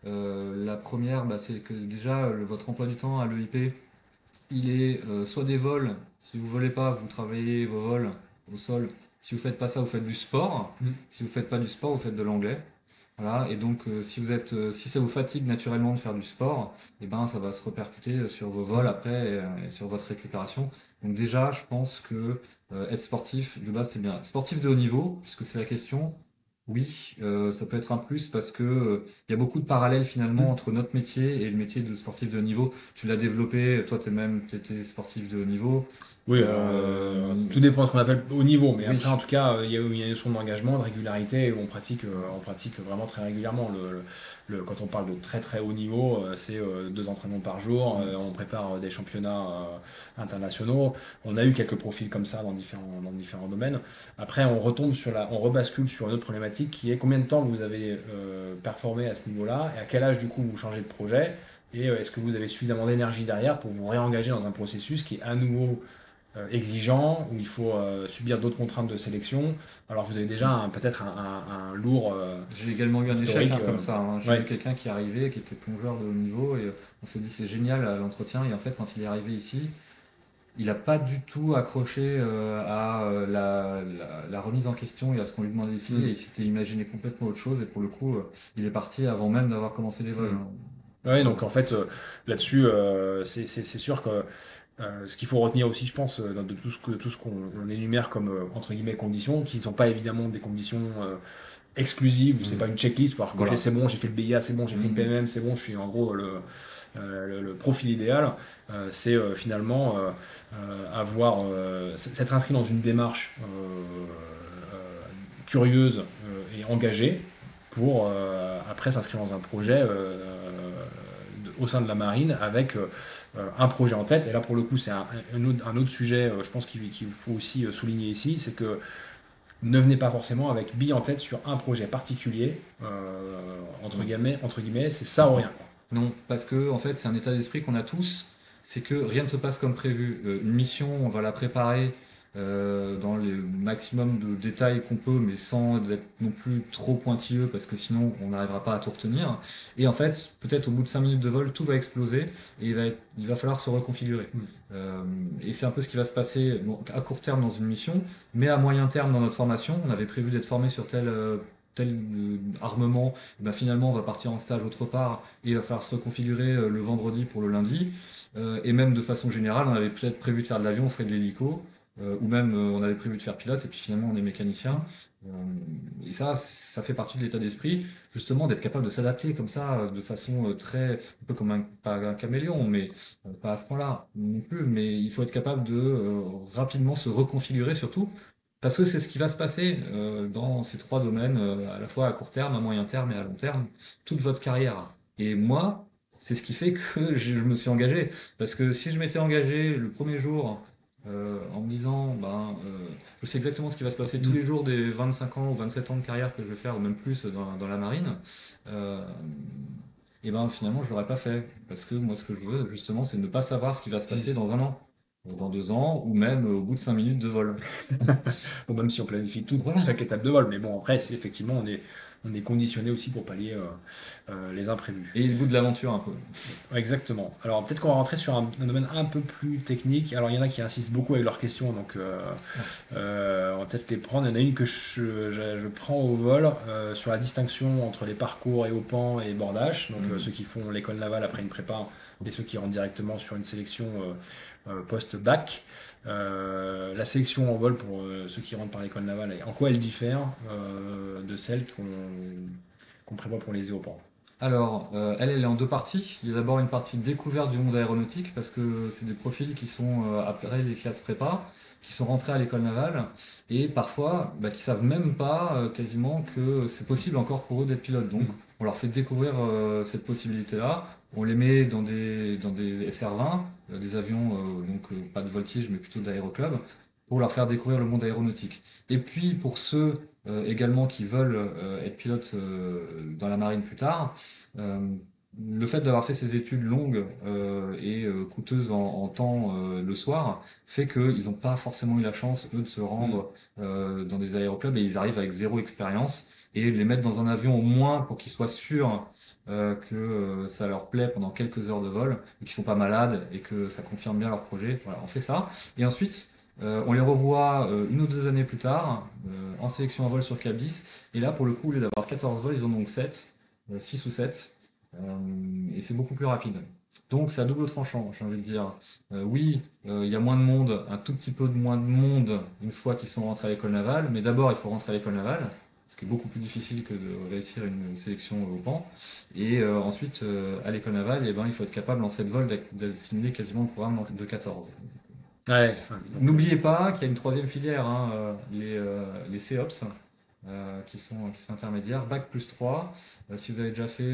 La première, bah, c'est que déjà, votre emploi du temps à l'EIP, il est soit des vols, si vous volez pas, vous travaillez vos vols au sol. Si vous faites pas ça, vous faites du sport. Si vous faites pas du sport, vous faites de l'anglais. Voilà, et donc si ça vous fatigue naturellement de faire du sport, et ben ça va se répercuter sur vos vols après et sur votre récupération. Donc déjà, je pense que être sportif de base c'est bien. Sportif de haut niveau, puisque c'est la question. Oui, ça peut être un plus parce que il y a beaucoup de parallèles finalement entre notre métier et le métier de sportif de haut niveau. Tu l'as développé, toi t'étais sportif de haut niveau. Oui, tout dépend de ce qu'on appelle haut niveau, mais Oui. après, en tout cas, il y a une notion d'engagement, de régularité, où on pratique vraiment très régulièrement. Quand on parle de très très haut niveau, c'est 2 entraînements par jour, on prépare des championnats internationaux. On a eu quelques profils comme ça dans différents domaines. Après, on rebascule sur une autre problématique qui est combien de temps vous avez performé à ce niveau-là, et à quel âge du coup vous changez de projet. et est-ce que vous avez suffisamment d'énergie derrière pour vous réengager dans un processus qui est à nouveau exigeant, où il faut subir d'autres contraintes de sélection. Alors vous avez déjà peut-être un lourd J'ai également eu un échec historique. comme ça, hein. J'ai eu Ouais. quelqu'un qui est arrivé, qui était plongeur de haut niveau, et on s'est dit c'est génial à l'entretien. Et en fait, quand il est arrivé ici, il n'a pas du tout accroché à la remise en question et à ce qu'on lui demandait ici. Mm. Et il s'était imaginé complètement autre chose. Et pour le coup, il est parti avant même d'avoir commencé les vols, Mm. hein. Ouais, donc en fait, là-dessus, c'est sûr que ce qu'il faut retenir aussi, je pense, de tout ce qu'on on énumère comme entre guillemets conditions, qui ne sont pas évidemment des conditions exclusive, où c'est Mm. pas une checklist, faut recoller, Voilà. c'est bon, j'ai fait le BIA, c'est bon, j'ai pris une Mm. PMM, c'est bon, je suis en gros le profil idéal. C'est finalement avoir, s'être inscrit dans une démarche curieuse et engagée pour après s'inscrire dans un projet au sein de la marine avec un projet en tête. Et là, pour le coup, c'est un autre sujet, je pense qu'il faut aussi souligner ici, c'est que ne venez pas forcément avec bille en tête sur un projet particulier, entre guillemets, c'est ça ou rien. Non, parce que en fait, c'est un état d'esprit qu'on a tous, c'est que rien ne se passe comme prévu. Une mission, on va la préparer dans le maximum de détails qu'on peut, mais sans être non plus trop pointilleux, parce que sinon, on n'arrivera pas à tout retenir. Et en fait, peut-être au bout de 5 minutes de vol, tout va exploser et il va falloir se reconfigurer. Mm. Et c'est un peu ce qui va se passer donc, à court terme dans une mission, mais à moyen terme dans notre formation. On avait prévu d'être formé sur tel armement, et ben finalement on va partir en stage autre part et il va falloir se reconfigurer le vendredi pour le lundi. Et même de façon générale, on avait peut-être prévu de faire de l'avion, on ferait de l'hélico, ou même on avait prévu de faire pilote et puis finalement on est mécanicien. Et ça fait partie de l'état d'esprit, justement d'être capable de s'adapter comme ça, de façon très, un peu comme pas un caméléon, mais pas à ce point-là non plus, mais il faut être capable de rapidement se reconfigurer surtout. Parce que c'est ce qui va se passer dans ces trois domaines, à la fois à court terme, à moyen terme et à long terme, toute votre carrière. Et moi, c'est ce qui fait que je me suis engagé. Parce que si je m'étais engagé le premier jour en me disant, je sais exactement ce qui va se passer tous les jours des 25 ans ou 27 ans de carrière que je vais faire, ou même plus dans la marine, et ben finalement je l'aurais pas fait. Parce que moi, ce que je veux, justement, c'est ne pas savoir ce qui va se passer dans un an, ou dans 2 ans, ou même au bout de 5 minutes de vol. Ou même si on planifie toute Voilà. chaque étape de vol. Mais bon, après, effectivement, on est conditionné aussi pour pallier les imprévus. Et le goût de l'aventure un peu. Ouais, exactement. Alors peut-être qu'on va rentrer sur un domaine un peu plus technique. Alors il y en a qui insistent beaucoup avec leurs questions, donc on va peut-être les prendre. Il y en a une que je prends au vol sur la distinction entre les parcours et au pan et bordage. Donc ceux qui font l'école navale après une prépa et ceux qui rentrent directement sur une sélection post-bac. La sélection en vol pour ceux qui rentrent par l'école navale, en quoi elle diffère de celle qu'on prévoit pour les éopans? Alors, elle est en deux parties. Il y a d'abord une partie découverte du monde aéronautique, parce que c'est des profils qui sont après les classes prépa, qui sont rentrés à l'école navale, et parfois qui savent même pas quasiment que c'est possible encore pour eux d'être pilote. Donc, on leur fait découvrir cette possibilité-là. On les met dans des SR20, des avions, pas de voltige, mais plutôt d'aéroclub, pour leur faire découvrir le monde aéronautique. Et puis, pour ceux également qui veulent être pilotes dans la marine plus tard, euh, le fait d'avoir fait ces études longues et coûteuses en temps le soir fait qu'ils n'ont pas forcément eu la chance, eux, de se rendre dans des aéroclubs et ils arrivent avec zéro expérience et les mettre dans un avion au moins pour qu'ils soient sûrs que ça leur plaît pendant quelques heures de vol et qu'ils sont pas malades et que ça confirme bien leur projet. Voilà, on fait ça. Et ensuite, on les revoit 1 ou 2 années plus tard en sélection à vol sur CABIS. Et là, pour le coup, au lieu d'avoir 14 vols, ils en ont donc 7, 6 ou 7. Et c'est beaucoup plus rapide. Donc c'est à double tranchant, j'ai envie de dire. Oui, il y a moins de monde, un tout petit peu de moins de monde une fois qu'ils sont rentrés à l'école navale. Mais d'abord, il faut rentrer à l'école navale, ce qui est beaucoup plus difficile que de réussir une sélection au PAN. Et ensuite, à l'école navale, eh ben, il faut être capable en 7 vols d'assimiler quasiment le programme de 14. Ouais, N'oubliez pas qu'il y a une troisième filière, hein, les CEOPS, qui sont intermédiaires, bac plus 3. Si vous avez déjà fait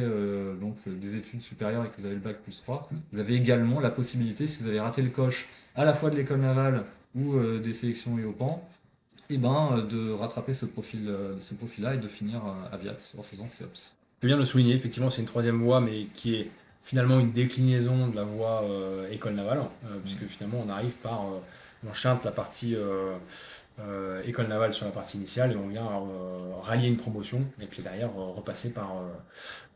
des études supérieures et que vous avez le bac plus 3, vous avez également la possibilité, si vous avez raté le coche à la fois de l'école navale ou des sélections EOPAN, de rattraper ce profil-là et de finir aviat en faisant CEOPS. c'est bien de le souligner, effectivement, c'est une troisième voie, mais qui est finalement une déclinaison de la voie école navale, puisque finalement on arrive par, on chante la partie école navale sur la partie initiale et on vient rallier une promotion et puis derrière repasser par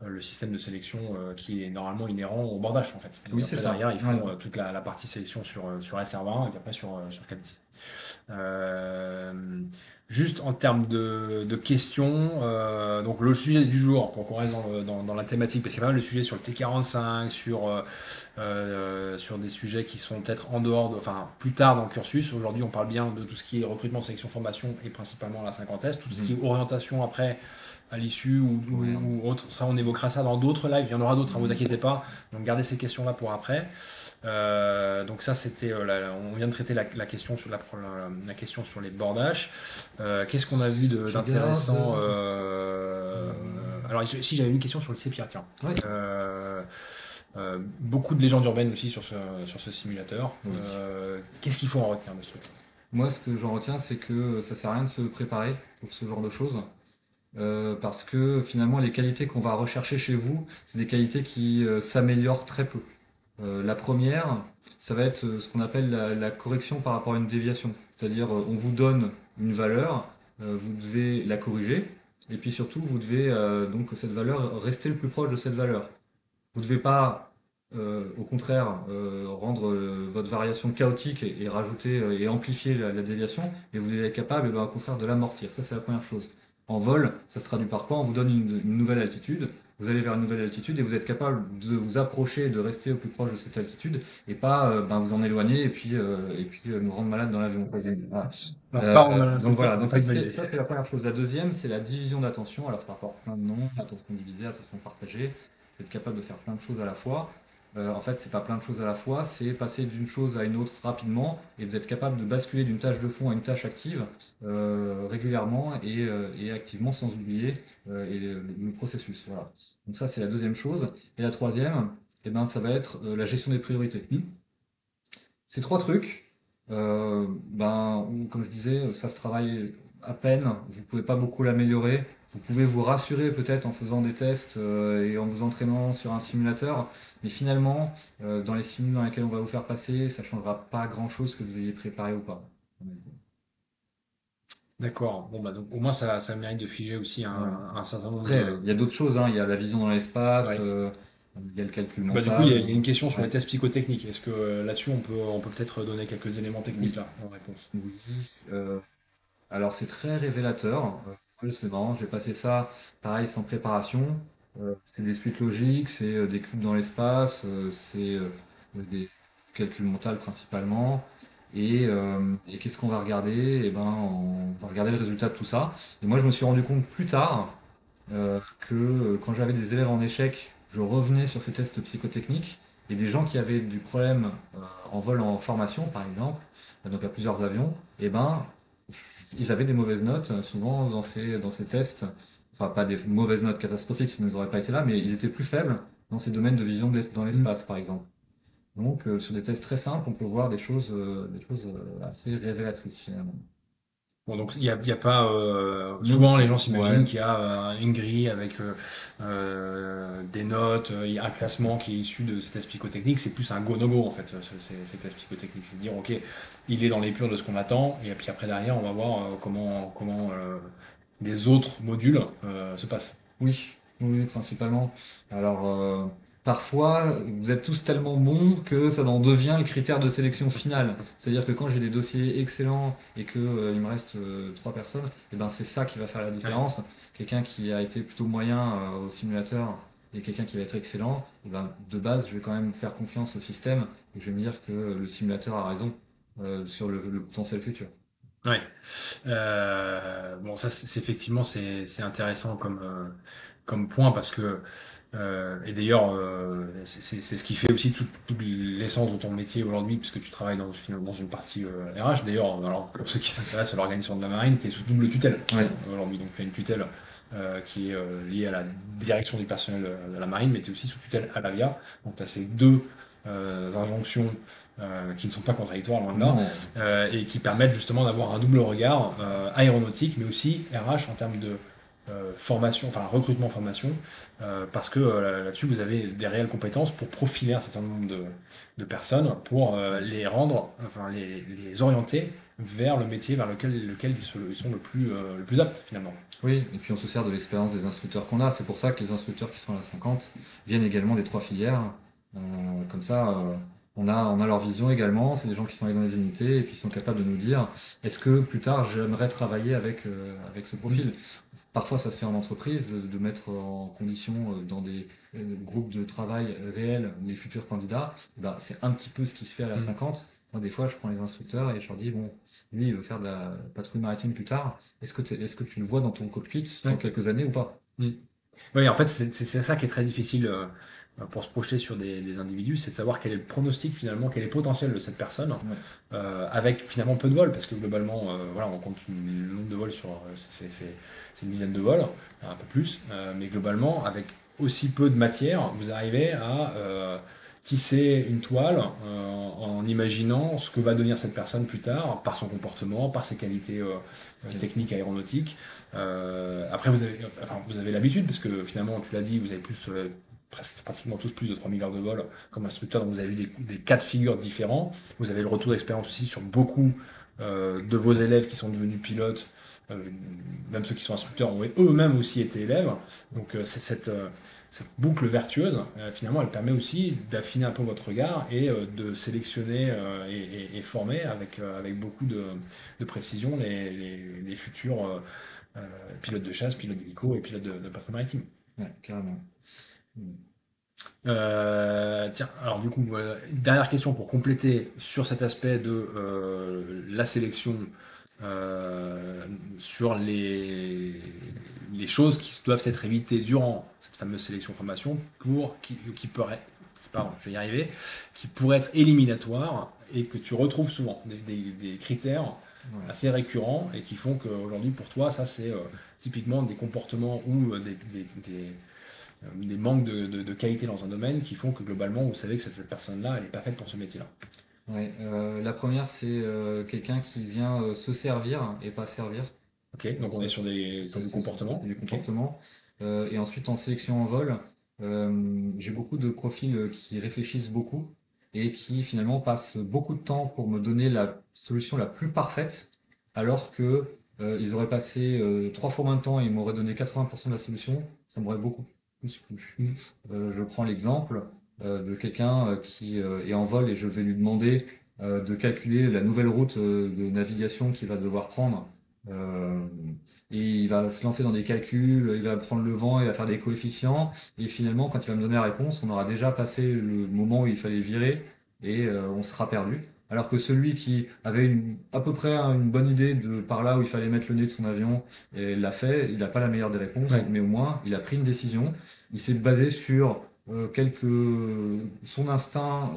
le système de sélection qui est normalement inhérent au bordage en fait. Oui, Et c'est après ça. derrière ils font Ouais. toute la partie sélection sur SR20 et puis après sur Cabis. Euh, Juste en termes de questions, donc le sujet du jour, pour qu'on reste dans la thématique, parce qu'il y a pas mal de sujets sur le T45, sur des sujets qui sont peut-être en dehors, enfin plus tard dans le cursus. Aujourd'hui, on parle bien de tout ce qui est recrutement, sélection, formation et principalement la 50S, tout ce qui est orientation après à l'issue Ouais. ou autre. Ça, on évoquera ça dans d'autres lives. Il y en aura d'autres, ne vous inquiétez pas. Donc gardez ces questions-là pour après. Donc ça, c'était, on vient de traiter la question sur la question sur les bordages. Qu'est-ce qu'on a vu Je d'intéressant regarde. Alors, si j'avais une question sur le sépia, tiens. Ouais. Beaucoup de légendes urbaines aussi sur ce simulateur. Oui. Qu'est-ce qu'il faut en retenir de ce truc? Moi, ce que j'en retiens, c'est que ça sert à rien de se préparer pour ce genre de choses. Parce que finalement, les qualités qu'on va rechercher chez vous, c'est des qualités qui s'améliorent très peu. La première, ça va être ce qu'on appelle la correction par rapport à une déviation. C'est-à-dire, on vous donne une valeur, vous devez la corriger, et puis surtout, vous devez donc cette valeur rester le plus proche de cette valeur. Vous ne devez pas, au contraire, rendre votre variation chaotique et rajouter et amplifier la déviation, mais vous devez être capable, au contraire, de l'amortir. Ça, c'est la première chose. En vol, ça se traduit par quoi? On vous donne une nouvelle altitude, vous allez vers une nouvelle altitude et vous êtes capable de vous approcher, de rester au plus proche de cette altitude et pas vous en éloigner et puis nous rendre malades dans l'avion. Voilà. Donc voilà, donc ça, c'est la première chose. La deuxième, c'est la division d'attention. Alors ça rapporte plein de noms, attention divisée, attention partagée. Vous êtes capable de faire plein de choses à la fois. En fait, c'est pas plein de choses à la fois, c'est passer d'une chose à une autre rapidement et vous êtes capable de basculer d'une tâche de fond à une tâche active régulièrement et activement sans oublier le processus. Voilà. Donc ça, c'est la deuxième chose. Et la troisième, eh ben, ça va être la gestion des priorités. Ces trois trucs, comme je disais, ça se travaille à peine, vous pouvez pas beaucoup l'améliorer. Vous pouvez vous rassurer peut-être en faisant des tests et en vous entraînant sur un simulateur, mais finalement, dans les simules dans lesquels on va vous faire passer, ça changera pas grand-chose que vous ayez préparé ou pas. D'accord. Bon, bah, donc, au moins, ça mérite de figer aussi Ouais. un certain nombre Après, de. il y a d'autres choses, hein. Il y a la vision dans l'espace, Ouais. il y a le calcul Bah, du coup, il y mental. a une question sur Ouais. les tests psychotechniques. Est-ce que là-dessus, on peut peut-être donner quelques éléments techniques Oui. là en réponse? Oui. Alors c'est très révélateur. C'est marrant, j'ai passé ça pareil sans préparation. C'est des suites logiques, c'est des cubes dans l'espace, c'est des calculs mentaux principalement. Et qu'est-ce qu'on va regarder? Eh ben, on va regarder le résultat de tout ça. Et moi, je me suis rendu compte plus tard que quand j'avais des élèves en échec, je revenais sur ces tests psychotechniques et des gens qui avaient du problème en vol en formation, par exemple, donc à plusieurs avions, et ben ils avaient des mauvaises notes, souvent dans ces tests, enfin pas des mauvaises notes catastrophiques, sinon ils n'auraient pas été là, mais ils étaient plus faibles dans ces domaines de vision dans l'espace, par exemple. Donc sur des tests très simples, on peut voir des choses assez révélatrices finalement. Bon, donc il y a pas. Non. Souvent, les gens s'imaginent Ouais. qu'il y a une grille avec des notes, il y a un classement qui est issu de ces tests psychotechniques. C'est plus un go-no-go en fait, ces tests psychotechniques. C'est de dire, ok, il est dans les purs de ce qu'on attend, et puis après derrière, on va voir comment les autres modules se passent. Oui, oui, principalement. Alors, parfois, vous êtes tous tellement bons que ça en devient le critère de sélection finale. C'est-à-dire que quand j'ai des dossiers excellents et que il me reste trois personnes, et ben c'est ça qui va faire la différence. Quelqu'un qui a été plutôt moyen au simulateur et quelqu'un qui va être excellent, et ben de base, je vais quand même faire confiance au système et je vais me dire que le simulateur a raison sur le potentiel futur. Ouais. Bon, ça, effectivement, c'est intéressant comme point parce que, et d'ailleurs, c'est ce qui fait aussi toute l'essence de ton métier aujourd'hui, puisque tu travailles dans une partie RH. D'ailleurs, alors, pour ceux qui s'intéressent à l'organisation de la marine, tu es sous double tutelle Ouais. aujourd'hui. Donc, tu as une tutelle qui est liée à la direction du personnel de la marine, mais tu es aussi sous tutelle à l'AVIA. Donc, tu as ces deux injonctions qui ne sont pas contradictoires, loin de là, Non. et qui permettent justement d'avoir un double regard aéronautique, mais aussi RH en termes formation, enfin recrutement formation, parce que là-dessus vous avez des réelles compétences pour profiler un certain nombre de personnes, pour les rendre, enfin les orienter vers le métier vers lequel ils sont le plus aptes finalement. Oui, et puis on se sert de l'expérience des instructeurs qu'on a. C'est pour ça que les instructeurs qui sont à la 50 viennent également des 3 filières. Comme ça, on a leur vision également. C'est des gens qui sont allés dans les unités et puis ils sont capables de nous dire est-ce que plus tard j'aimerais travailler avec ce profil. Parfois, ça se fait en entreprise de mettre en condition dans des groupes de travail réels les futurs candidats. Ben, c'est un petit peu ce qui se fait à la 50. Moi, des fois, je prends les instructeurs et je leur dis bon, lui, il veut faire de la patrouille maritime plus tard. Est-ce que tu le vois dans ton cockpit dans quelques années ou pas? Oui, en fait, c'est ça qui est très difficile pour se projeter sur des individus, c'est de savoir quel est le pronostic finalement, quel est le potentiel de cette personne, avec finalement peu de vols, parce que globalement, voilà, on compte le nombre de vols sur, c'est une dizaine de vols, un peu plus, mais globalement, avec aussi peu de matière, vous arrivez à tisser une toile en imaginant ce que va devenir cette personne plus tard, par son comportement, par ses qualités techniques aéronautiques. Après, vous avez l'habitude, parce que finalement, tu l'as dit, vous avez plus, pratiquement tous plus de 3000 heures de vol comme instructeur, donc vous avez vu des cas de figure différents. Vous avez le retour d'expérience aussi sur beaucoup de vos élèves qui sont devenus pilotes, même ceux qui sont instructeurs ont eux-mêmes aussi été élèves. Donc c'est cette boucle vertueuse, finalement, elle permet aussi d'affiner un peu votre regard et de sélectionner et former avec beaucoup de précision les futurs pilotes de chasse, pilotes d'hélico et pilotes de patrouille maritime. Ouais, carrément. Tiens, alors du coup, dernière question pour compléter sur cet aspect de la sélection sur les choses qui doivent être évitées durant cette fameuse sélection-formation qui pourraient, pardon, je vais y arriver, qui pourraient être éliminatoires et que tu retrouves souvent, des critères assez récurrents et qui font qu'aujourd'hui pour toi, ça c'est typiquement des comportements ou des manques de qualité dans un domaine qui font que globalement vous savez que cette personne-là elle n'est pas faite pour ce métier-là. Ouais, la première, c'est quelqu'un qui vient se servir et pas servir. Ok, donc on est sur des comportements. Du Ok. comportement. Et ensuite, en sélection en vol, j'ai beaucoup de profils qui réfléchissent beaucoup et qui finalement passent beaucoup de temps pour me donner la solution la plus parfaite, alors que ils auraient passé 3 fois moins de temps et ils m'auraient donné 80% de la solution, ça m'aurait beaucoup plus plu. Je prends l'exemple de quelqu'un qui est en vol et je vais lui demander de calculer la nouvelle route de navigation qu'il va devoir prendre. Euh, et il va se lancer dans des calculs, il va prendre le vent, il va faire des coefficients, et finalement, quand il va me donner la réponse, on aura déjà passé le moment où il fallait virer, et on sera perdu. Alors que celui qui avait à peu près une bonne idée de par là où il fallait mettre le nez de son avion, et l'a fait, il n'a pas la meilleure des réponses, Ouais. mais au moins, il a pris une décision, il s'est basé sur son instinct,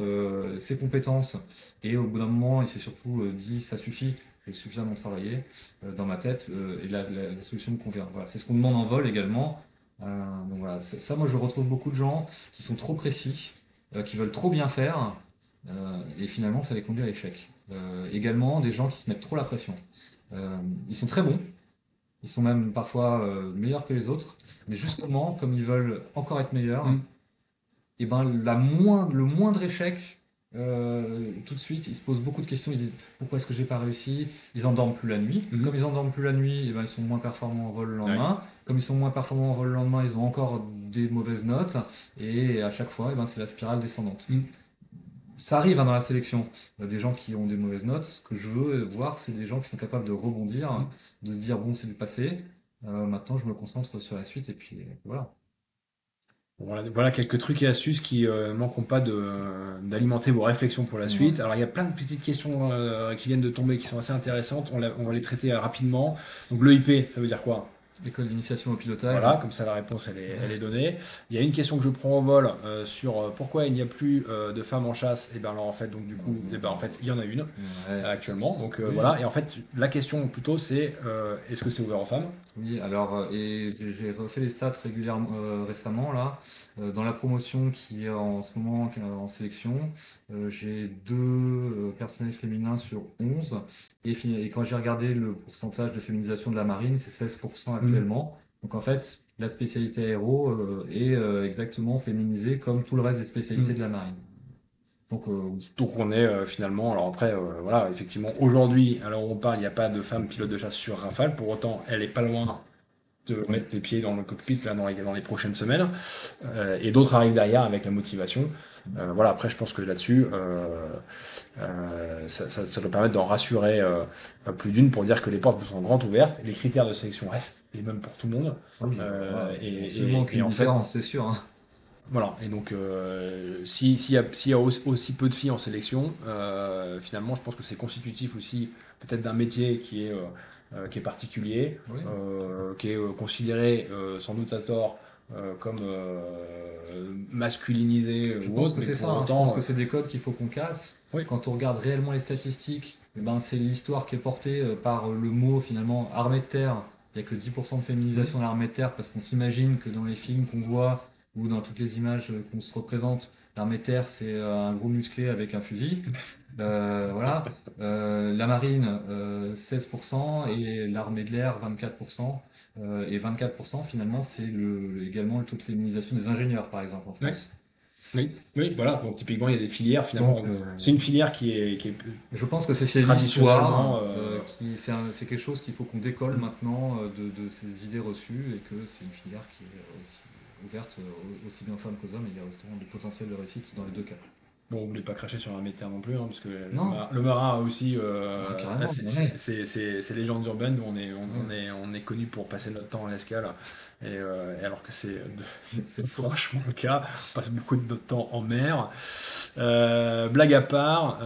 ses compétences, et au bout d'un moment, il s'est surtout dit, ça suffit, j'ai suffisamment travaillé dans ma tête et la solution me convient. Voilà, c'est ce qu'on demande en vol également. Donc voilà, ça, moi je retrouve beaucoup de gens qui sont trop précis, qui veulent trop bien faire et finalement ça les conduit à l'échec. Également des gens qui se mettent trop la pression. Ils sont très bons, ils sont même parfois meilleurs que les autres, mais justement comme ils veulent encore être meilleurs, et ben le moindre échec, tout de suite, ils se posent beaucoup de questions. Ils disent pourquoi est-ce que j'ai pas réussi? Ils endorment plus la nuit. Comme ils endorment plus la nuit, et ben ils sont moins performants en vol le lendemain. Comme ils sont moins performants en vol le lendemain, ils ont encore des mauvaises notes. Et à chaque fois, et ben c'est la spirale descendante. Ça arrive hein, dans la sélection, des gens qui ont des mauvaises notes. Ce que je veux voir, c'est des gens qui sont capables de rebondir, de se dire bon, c'est le passé. Maintenant, je me concentre sur la suite et puis voilà. Voilà quelques trucs et astuces qui manqueront pas d'alimenter vos réflexions pour la suite. Alors il y a plein de petites questions qui viennent de tomber qui sont assez intéressantes. On va les traiter rapidement. Donc l'EIP, ça veut dire quoi? École d'initiation au pilotage. Voilà, comme ça la réponse elle est donnée. Il y a une question que je prends au vol sur pourquoi il n'y a plus de femmes en chasse. Et bien alors en fait donc du coup en fait il y en a une actuellement. Donc voilà, et en fait la question plutôt c'est est-ce que c'est ouvert aux femmes? Oui, alors et j'ai refait les stats régulièrement récemment là. Dans la promotion qui est en ce moment qui est en sélection, j'ai 2 personnels féminins sur 11 et quand j'ai regardé le pourcentage de féminisation de la marine, c'est 16% actuellement. Donc en fait, la spécialité aéro est exactement féminisée comme tout le reste des spécialités de la marine. Donc oui. Donc on est finalement, alors après, voilà, effectivement, aujourd'hui, alors on parle, il n'y a pas de femme pilote de chasse sur Rafale, pour autant, elle est pas loin de mettre les pieds dans le cockpit là, dans les prochaines semaines, et d'autres arrivent derrière avec la motivation. Voilà, après, je pense que là-dessus, ça doit permettre d'en rassurer plus d'une pour dire que les portes vous sont grandes ouvertes, les critères de sélection restent les mêmes pour tout le monde, Oui, euh, voilà, il n'y a et, absolument aucune en fait, différence, c'est sûr, hein. voilà, et donc s'il y a aussi peu de filles en sélection, finalement je pense que c'est constitutif aussi peut-être d'un métier qui est particulier, Oui. qui est considéré sans doute à tort comme masculinisé Je ou pense autre, que mais c'est pour ça, hein. Je pense autant, que c'est des codes qu'il faut qu'on casse. oui. Quand on regarde réellement les statistiques, eh ben, c'est l'histoire qui est portée par le mot finalement armée de terre. Il n'y a que 10% de Mhm. féminisation de l'armée de terre parce qu'on s'imagine que dans les films qu'on voit ou dans toutes les images qu'on se représente, l'armée de terre c'est un gros musclé avec un fusil. Voilà. La marine 16% et l'armée de l'air 24%. Et 24% finalement c'est également le taux de féminisation des ingénieurs par exemple en Oui, France. oui, oui, voilà. Donc typiquement il y a des filières Donc, finalement. C'est une filière qui est je pense que c'est traditionnellement l'histoire, c'est quelque chose qu'il faut qu'on décolle maintenant de ces idées reçues et que c'est une filière qui est aussi ouverte aussi bien aux femmes qu'aux hommes et il y a autant de potentiel de réussite dans les deux cas. Bon, vous voulez pas cracher sur un métier non plus, hein, parce que Non, le marin a aussi, carrément, on en est. c'est légendes urbaines où Ouais. on est connu pour passer notre temps à l'escale, et alors que c'est C'est faux. franchement le cas, on passe beaucoup de notre temps en mer. Blague à part,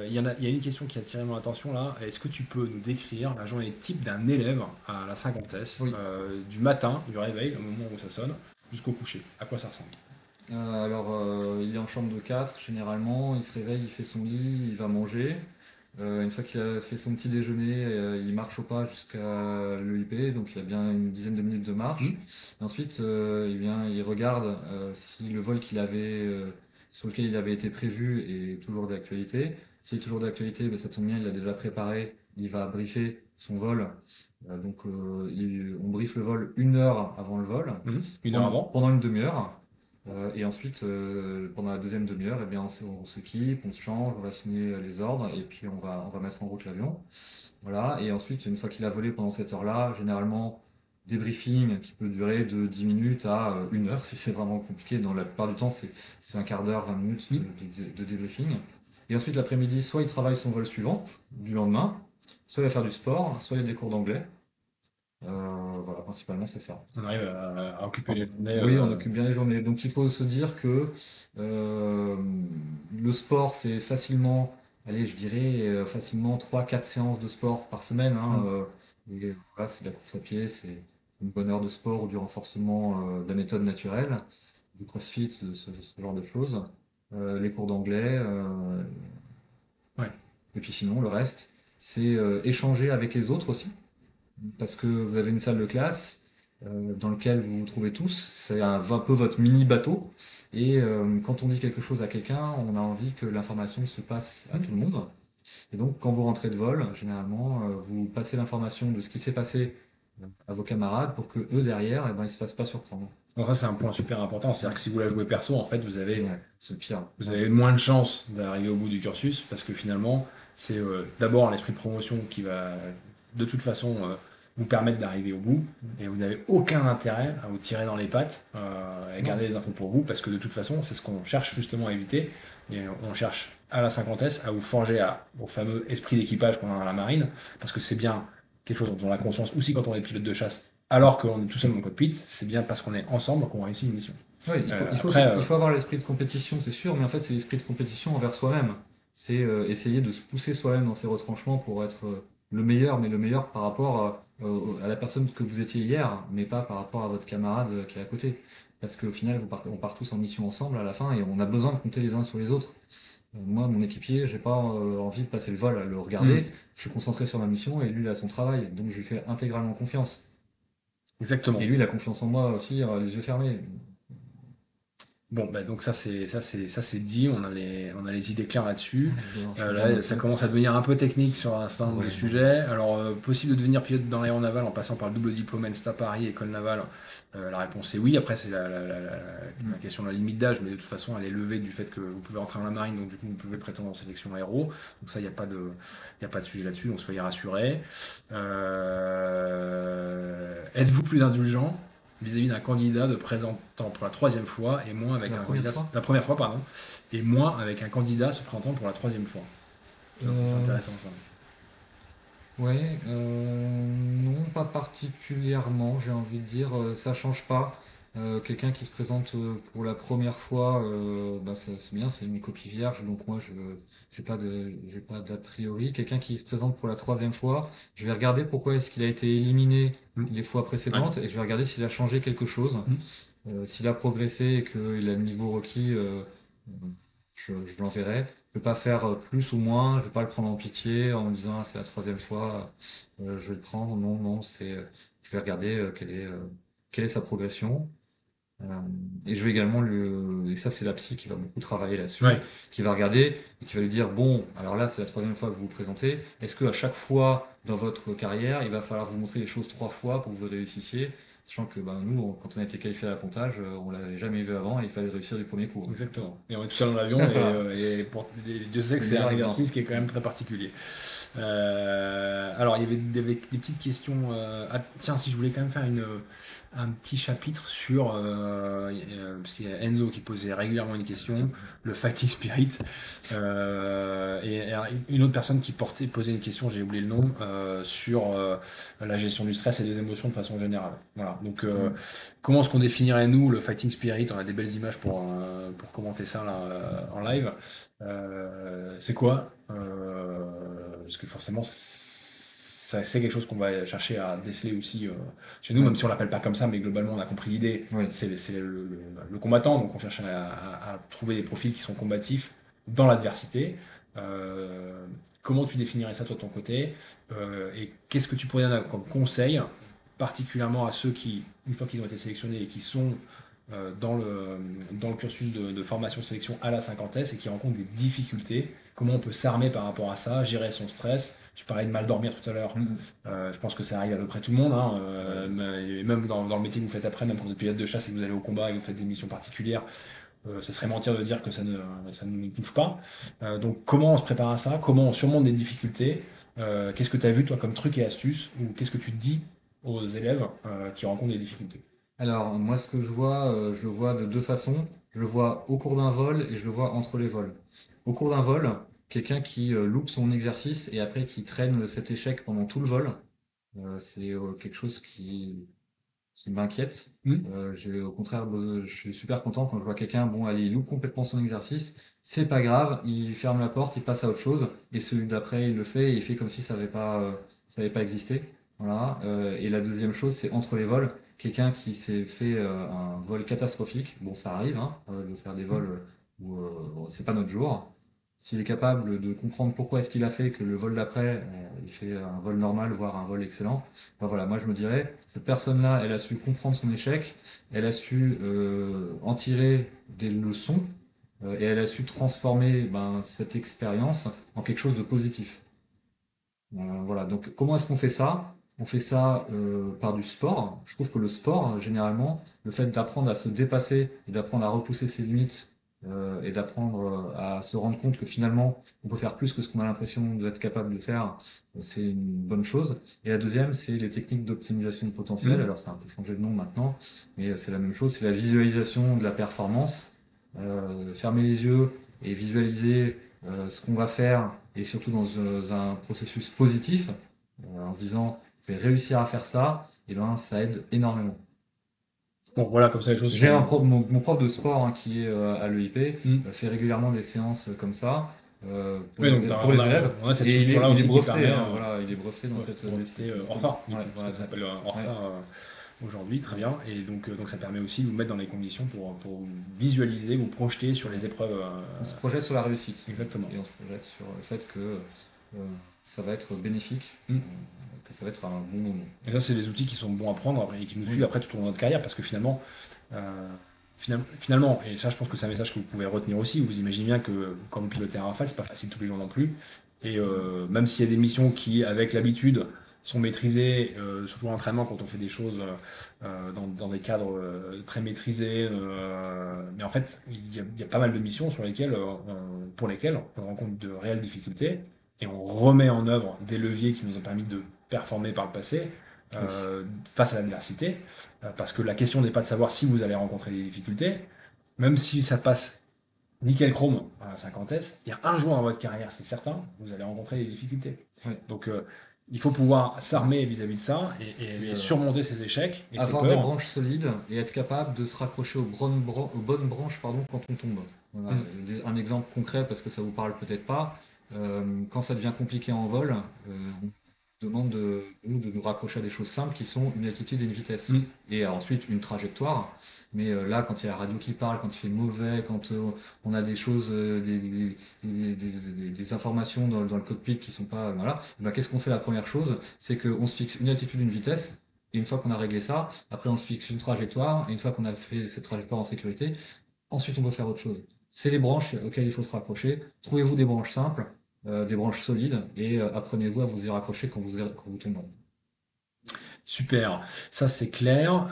il y a une question qui a attiré mon attention là. Est-ce que tu peux nous décrire la journée type d'un élève à la cinquantaine, Oui. du matin, du réveil, au moment où ça sonne, jusqu'au coucher? À quoi ça ressemble? Alors, il est en chambre de 4 généralement, il se réveille, il fait son lit, il va manger. Une fois qu'il a fait son petit déjeuner, il marche au pas jusqu'à l'EIP, donc il a bien une dizaine de minutes de marche. Et ensuite, il regarde si le vol sur lequel il avait été prévu est toujours d'actualité. S'il est toujours d'actualité, ben, ça tombe bien, il a déjà préparé, il va briefer son vol. On briefe le vol 1 heure avant le vol, Mhm. Une heure avant? pendant une demi-heure. Et ensuite, pendant la deuxième demi-heure, eh bien, on s'équipe, on se change, on va signer les ordres et puis on va mettre en route l'avion. Voilà. Et ensuite, une fois qu'il a volé pendant cette heure-là, généralement, débriefing qui peut durer de 10 minutes à 1 heure si c'est vraiment compliqué. Dans la plupart du temps, c'est un quart d'heure, 20 minutes de débriefing. Et ensuite, l'après-midi, soit il travaille son vol suivant du lendemain, soit il va faire du sport, soit il y a des cours d'anglais. Voilà, principalement, c'est ça. On arrive à occuper les journées. Oui, on occupe bien les journées. Donc il faut se dire que euh, le sport, c'est facilement, allez, je dirais facilement 3 4 séances de sport par semaine, hein, Mm. et voilà, c'est de la course à pied, c'est une bonne heure de sport ou du renforcement de la méthode naturelle, du crossfit, ce genre de choses. Les cours d'anglais, Ouais. et puis sinon, le reste, c'est échanger avec les autres aussi parce que vous avez une salle de classe dans laquelle vous vous trouvez tous. C'est un peu votre mini bateau. Et quand on dit quelque chose à quelqu'un, on a envie que l'information se passe à tout le monde. Et donc, quand vous rentrez de vol, généralement, vous passez l'information de ce qui s'est passé à vos camarades pour que eux derrière, eh ben, ils se fassent pas surprendre. Donc ça, c'est un point super important. C'est-à-dire que si vous la jouez perso, en fait, Ouais, c'est pire. vous Ouais. avez moins de chances d'arriver au bout du cursus parce que finalement, c'est d'abord l'esprit de promotion qui va de toute façon vous permettre d'arriver au bout et vous n'avez aucun intérêt à vous tirer dans les pattes et à Non. garder les infos pour vous parce que de toute façon, c'est ce qu'on cherche justement à éviter. Et on cherche à la cinquantaine à vous forger au fameux esprit d'équipage qu'on a dans la marine parce que c'est bien quelque chose dont on a conscience aussi quand on est pilote de chasse alors qu'on est tout seul dans le cockpit. C'est bien parce qu'on est ensemble qu'on réussit une mission. Oui, Après, il faut avoir l'esprit de compétition, c'est sûr, mais en fait, c'est l'esprit de compétition envers soi-même. C'est essayer de se pousser soi-même dans ses retranchements pour être le meilleur, mais le meilleur par rapport à la personne que vous étiez hier, mais pas par rapport à votre camarade qui est à côté. Parce qu'au final, on part tous en mission ensemble à la fin et on a besoin de compter les uns sur les autres. Moi, mon équipier, j'ai pas envie de passer le vol à le regarder. hmm, Je suis concentré sur ma mission et lui, il a son travail. Donc, je lui fais intégralement confiance. Et exactement. lui, il a confiance en moi aussi, les yeux fermés. Bon, bah, donc ça c'est dit, on a les idées claires là-dessus. Je regarde un Là, ça peu. commence à devenir un peu technique sur un certain nombre de Ouais, bon. sujets. Alors, possible de devenir pilote dans l'aéronaval en passant par le double diplôme ENSTA Paris, école navale. La réponse est oui. Après, c'est la Mm. question de la limite d'âge, mais de toute façon, elle est levée du fait que vous pouvez entrer dans la marine, donc du coup, vous pouvez prétendre en sélection aéro. Donc ça, il y a pas de sujet là-dessus, donc soyez rassurés. Êtes-vous plus indulgent vis-à-vis d'un candidat de présentant pour la troisième fois et moins avec La un première candidat fois? la première fois pardon et moins avec un candidat se présentant pour la troisième fois. Tiens, ça, c'est Euh, intéressant ça. Ouais, non, pas particulièrement, j'ai envie de dire, ça change pas. Quelqu'un qui se présente pour la première fois, bah c'est bien, c'est une copie vierge, donc moi j'ai pas d'a priori. Quelqu'un qui se présente pour la troisième fois, je vais regarder pourquoi est-ce qu'il a été éliminé Mm. les fois Ouais. précédentes et je vais regarder s'il a changé quelque chose. Mm. S'il a progressé et qu'il a le niveau requis, je l'enverrai. Je vais pas faire plus ou moins, je vais pas le prendre en pitié en me disant ah, c'est la troisième fois, je vais le prendre. Non, non, je vais regarder quelle est sa progression. Euh, et je vais également et ça c'est la psy qui va beaucoup travailler là-dessus, Ouais. qui va regarder et qui va lui dire bon, alors là c'est la troisième fois que vous vous présentez. Est-ce que à chaque fois dans votre carrière, il va falloir vous montrer les choses 3 fois pour que vous réussissiez? Sachant que ben, nous, quand on a été qualifié à l'appontage, on l'avait jamais vu avant et il fallait réussir du premier coup. Exactement. Et on est tout seul dans l'avion Voilà. et Dieu sait que C'est le c'est un meilleur exemple. exercice qui est quand même très particulier. Alors, il y avait des petites questions. Tiens, si je voulais quand même faire un petit chapitre sur. Parce qu'il y a Enzo qui posait régulièrement une question, le fighting spirit. Et une autre personne qui posait une question, j'ai oublié le nom, sur la gestion du stress et des émotions de façon générale. Voilà. Donc, Mm. comment est-ce qu'on définirait, nous, le fighting spirit? On a des belles images pour commenter ça là, en live. C'est quoi? Parce que forcément, c'est quelque chose qu'on va chercher à déceler aussi chez nous, Ouais. même si on l'appelle pas comme ça, mais globalement, on a compris l'idée. Oui. C'est le combattant, donc on cherche à trouver des profils qui sont combatifs dans l'adversité. Comment tu définirais ça, toi, de ton côté? Et qu'est-ce que tu pourrais donner comme conseil, particulièrement à ceux qui, une fois qu'ils ont été sélectionnés et qui sont dans le cursus de formation-sélection à la 50S et qui rencontrent des difficultés? Comment on peut s'armer par rapport à ça, gérer son stress? Tu parlais de mal dormir tout à l'heure. Mm. Je pense que ça arrive à peu près tout le monde, hein, Ouais. et même dans le métier que vous faites après, même quand vous êtes pilote de chasse et que vous allez au combat et que vous faites des missions particulières, ce serait mentir de dire que ça ne nous touche pas. Donc comment on se prépare à ça? Comment on surmonte des difficultés? Qu'est-ce que tu as vu toi comme truc et astuces? Ou qu'est-ce que tu dis aux élèves qui rencontrent des difficultés? Alors, moi, ce que je le vois de 2 façons. Je le vois au cours d'un vol et je le vois entre les vols. Au cours d'un vol, quelqu'un qui loupe son exercice et après qui traîne cet échec pendant tout le vol, c'est quelque chose qui m'inquiète. Hmm. Au contraire, je suis super content quand je vois quelqu'un, bon, allez, il loupe complètement son exercice, c'est pas grave, il ferme la porte, il passe à autre chose, et celui d'après, il le fait, et il fait comme si ça avait pas existé. Voilà. Et la deuxième chose, c'est entre les vols, quelqu'un qui s'est fait un vol catastrophique, bon, ça arrive, hein, de faire des vols où bon, c'est pas notre jour. S'il est capable de comprendre pourquoi est-ce qu'il a fait que le vol d'après, il fait un vol normal, voire un vol excellent, ben voilà, moi je me dirais, cette personne-là, elle a su comprendre son échec, elle a su en tirer des leçons, et elle a su transformer ben, cette expérience en quelque chose de positif. Voilà, donc comment est-ce qu'on fait ça? On fait ça par du sport. Je trouve que le sport, généralement, le fait d'apprendre à se dépasser et d'apprendre à repousser ses limites et d'apprendre à se rendre compte que finalement, on peut faire plus que ce qu'on a l'impression d'être capable de faire, c'est une bonne chose. Et la deuxième, c'est les techniques d'optimisation de potentiel. Hmm. Alors, ça a un peu changé de nom maintenant, mais c'est la même chose. C'est la visualisation de la performance. Fermer les yeux et visualiser ce qu'on va faire et surtout dans un processus positif, en se disant je vais réussir à faire ça, et ben ça aide énormément. Bon, voilà, comme ça les choses J'ai sont. mon prof de sport hein, qui est à l'EIP, Hmm. fait régulièrement des séances comme ça Oui, donc pour les élèves, on a cette et culture-là il est aussi qui breveté, permet hein, voilà, il est breveté dans ouais, cette on discipline. était Orpha, du Ouais, coup, voilà, c'est ça ça. s'appelle Ouais, Orpha aujourd'hui, très ouais, bien. Et donc ça permet aussi de vous mettre dans les conditions pour visualiser, vous projeter sur les ouais. épreuves. On se projette sur la réussite Exactement. et on se projette sur le fait que ça va être bénéfique, Hmm. que ça va être un bon moment. Et ça, c'est des outils qui sont bons à prendre après, et qui nous suivent Oui. après tout au long de notre carrière, parce que finalement, euh, finalement, et ça je pense que c'est un message que vous pouvez retenir aussi, vous imaginez bien que quand vous pilotez un Rafale, c'est pas facile tous les jours non plus. Et même s'il y a des missions qui, avec l'habitude, sont maîtrisées, surtout en entraînement quand on fait des choses dans des cadres très maîtrisés. Mais en fait, il y a pas mal de missions sur lesquelles, pour lesquelles on rencontre de réelles difficultés et on remet en œuvre des leviers qui nous ont permis de performer par le passé Oui. face à l'adversité. Parce que la question n'est pas de savoir si vous allez rencontrer des difficultés, même si ça passe nickel chrome à la 50S, il y a un jour dans votre carrière, c'est certain, vous allez rencontrer des difficultés. Oui. Donc il faut pouvoir s'armer vis-à-vis de ça C'est, et surmonter ses échecs et ses avoir des peurs. branches solides et être capable de se raccrocher aux bonnes branches, pardon, quand on tombe. Voilà. Mm. Un exemple concret, parce que ça vous parle peut-être pas, quand ça devient compliqué en vol, on demande de nous raccrocher à des choses simples qui sont une altitude et une vitesse. Mm. Et ensuite une trajectoire. Mais là, quand il y a la radio qui parle, quand il fait mauvais, quand on a des choses, des informations dans le cockpit qui sont pas, voilà, ben, qu'est-ce qu'on fait? La première chose, c'est qu'on se fixe une altitude, une vitesse. Et une fois qu'on a réglé ça, après on se fixe une trajectoire, et une fois qu'on a fait cette trajectoire en sécurité, ensuite on peut faire autre chose. C'est les branches auxquelles il faut se raccrocher. Trouvez-vous des branches simples, des branches solides, et apprenez-vous à vous y raccrocher quand vous tombez. Super, ça c'est clair.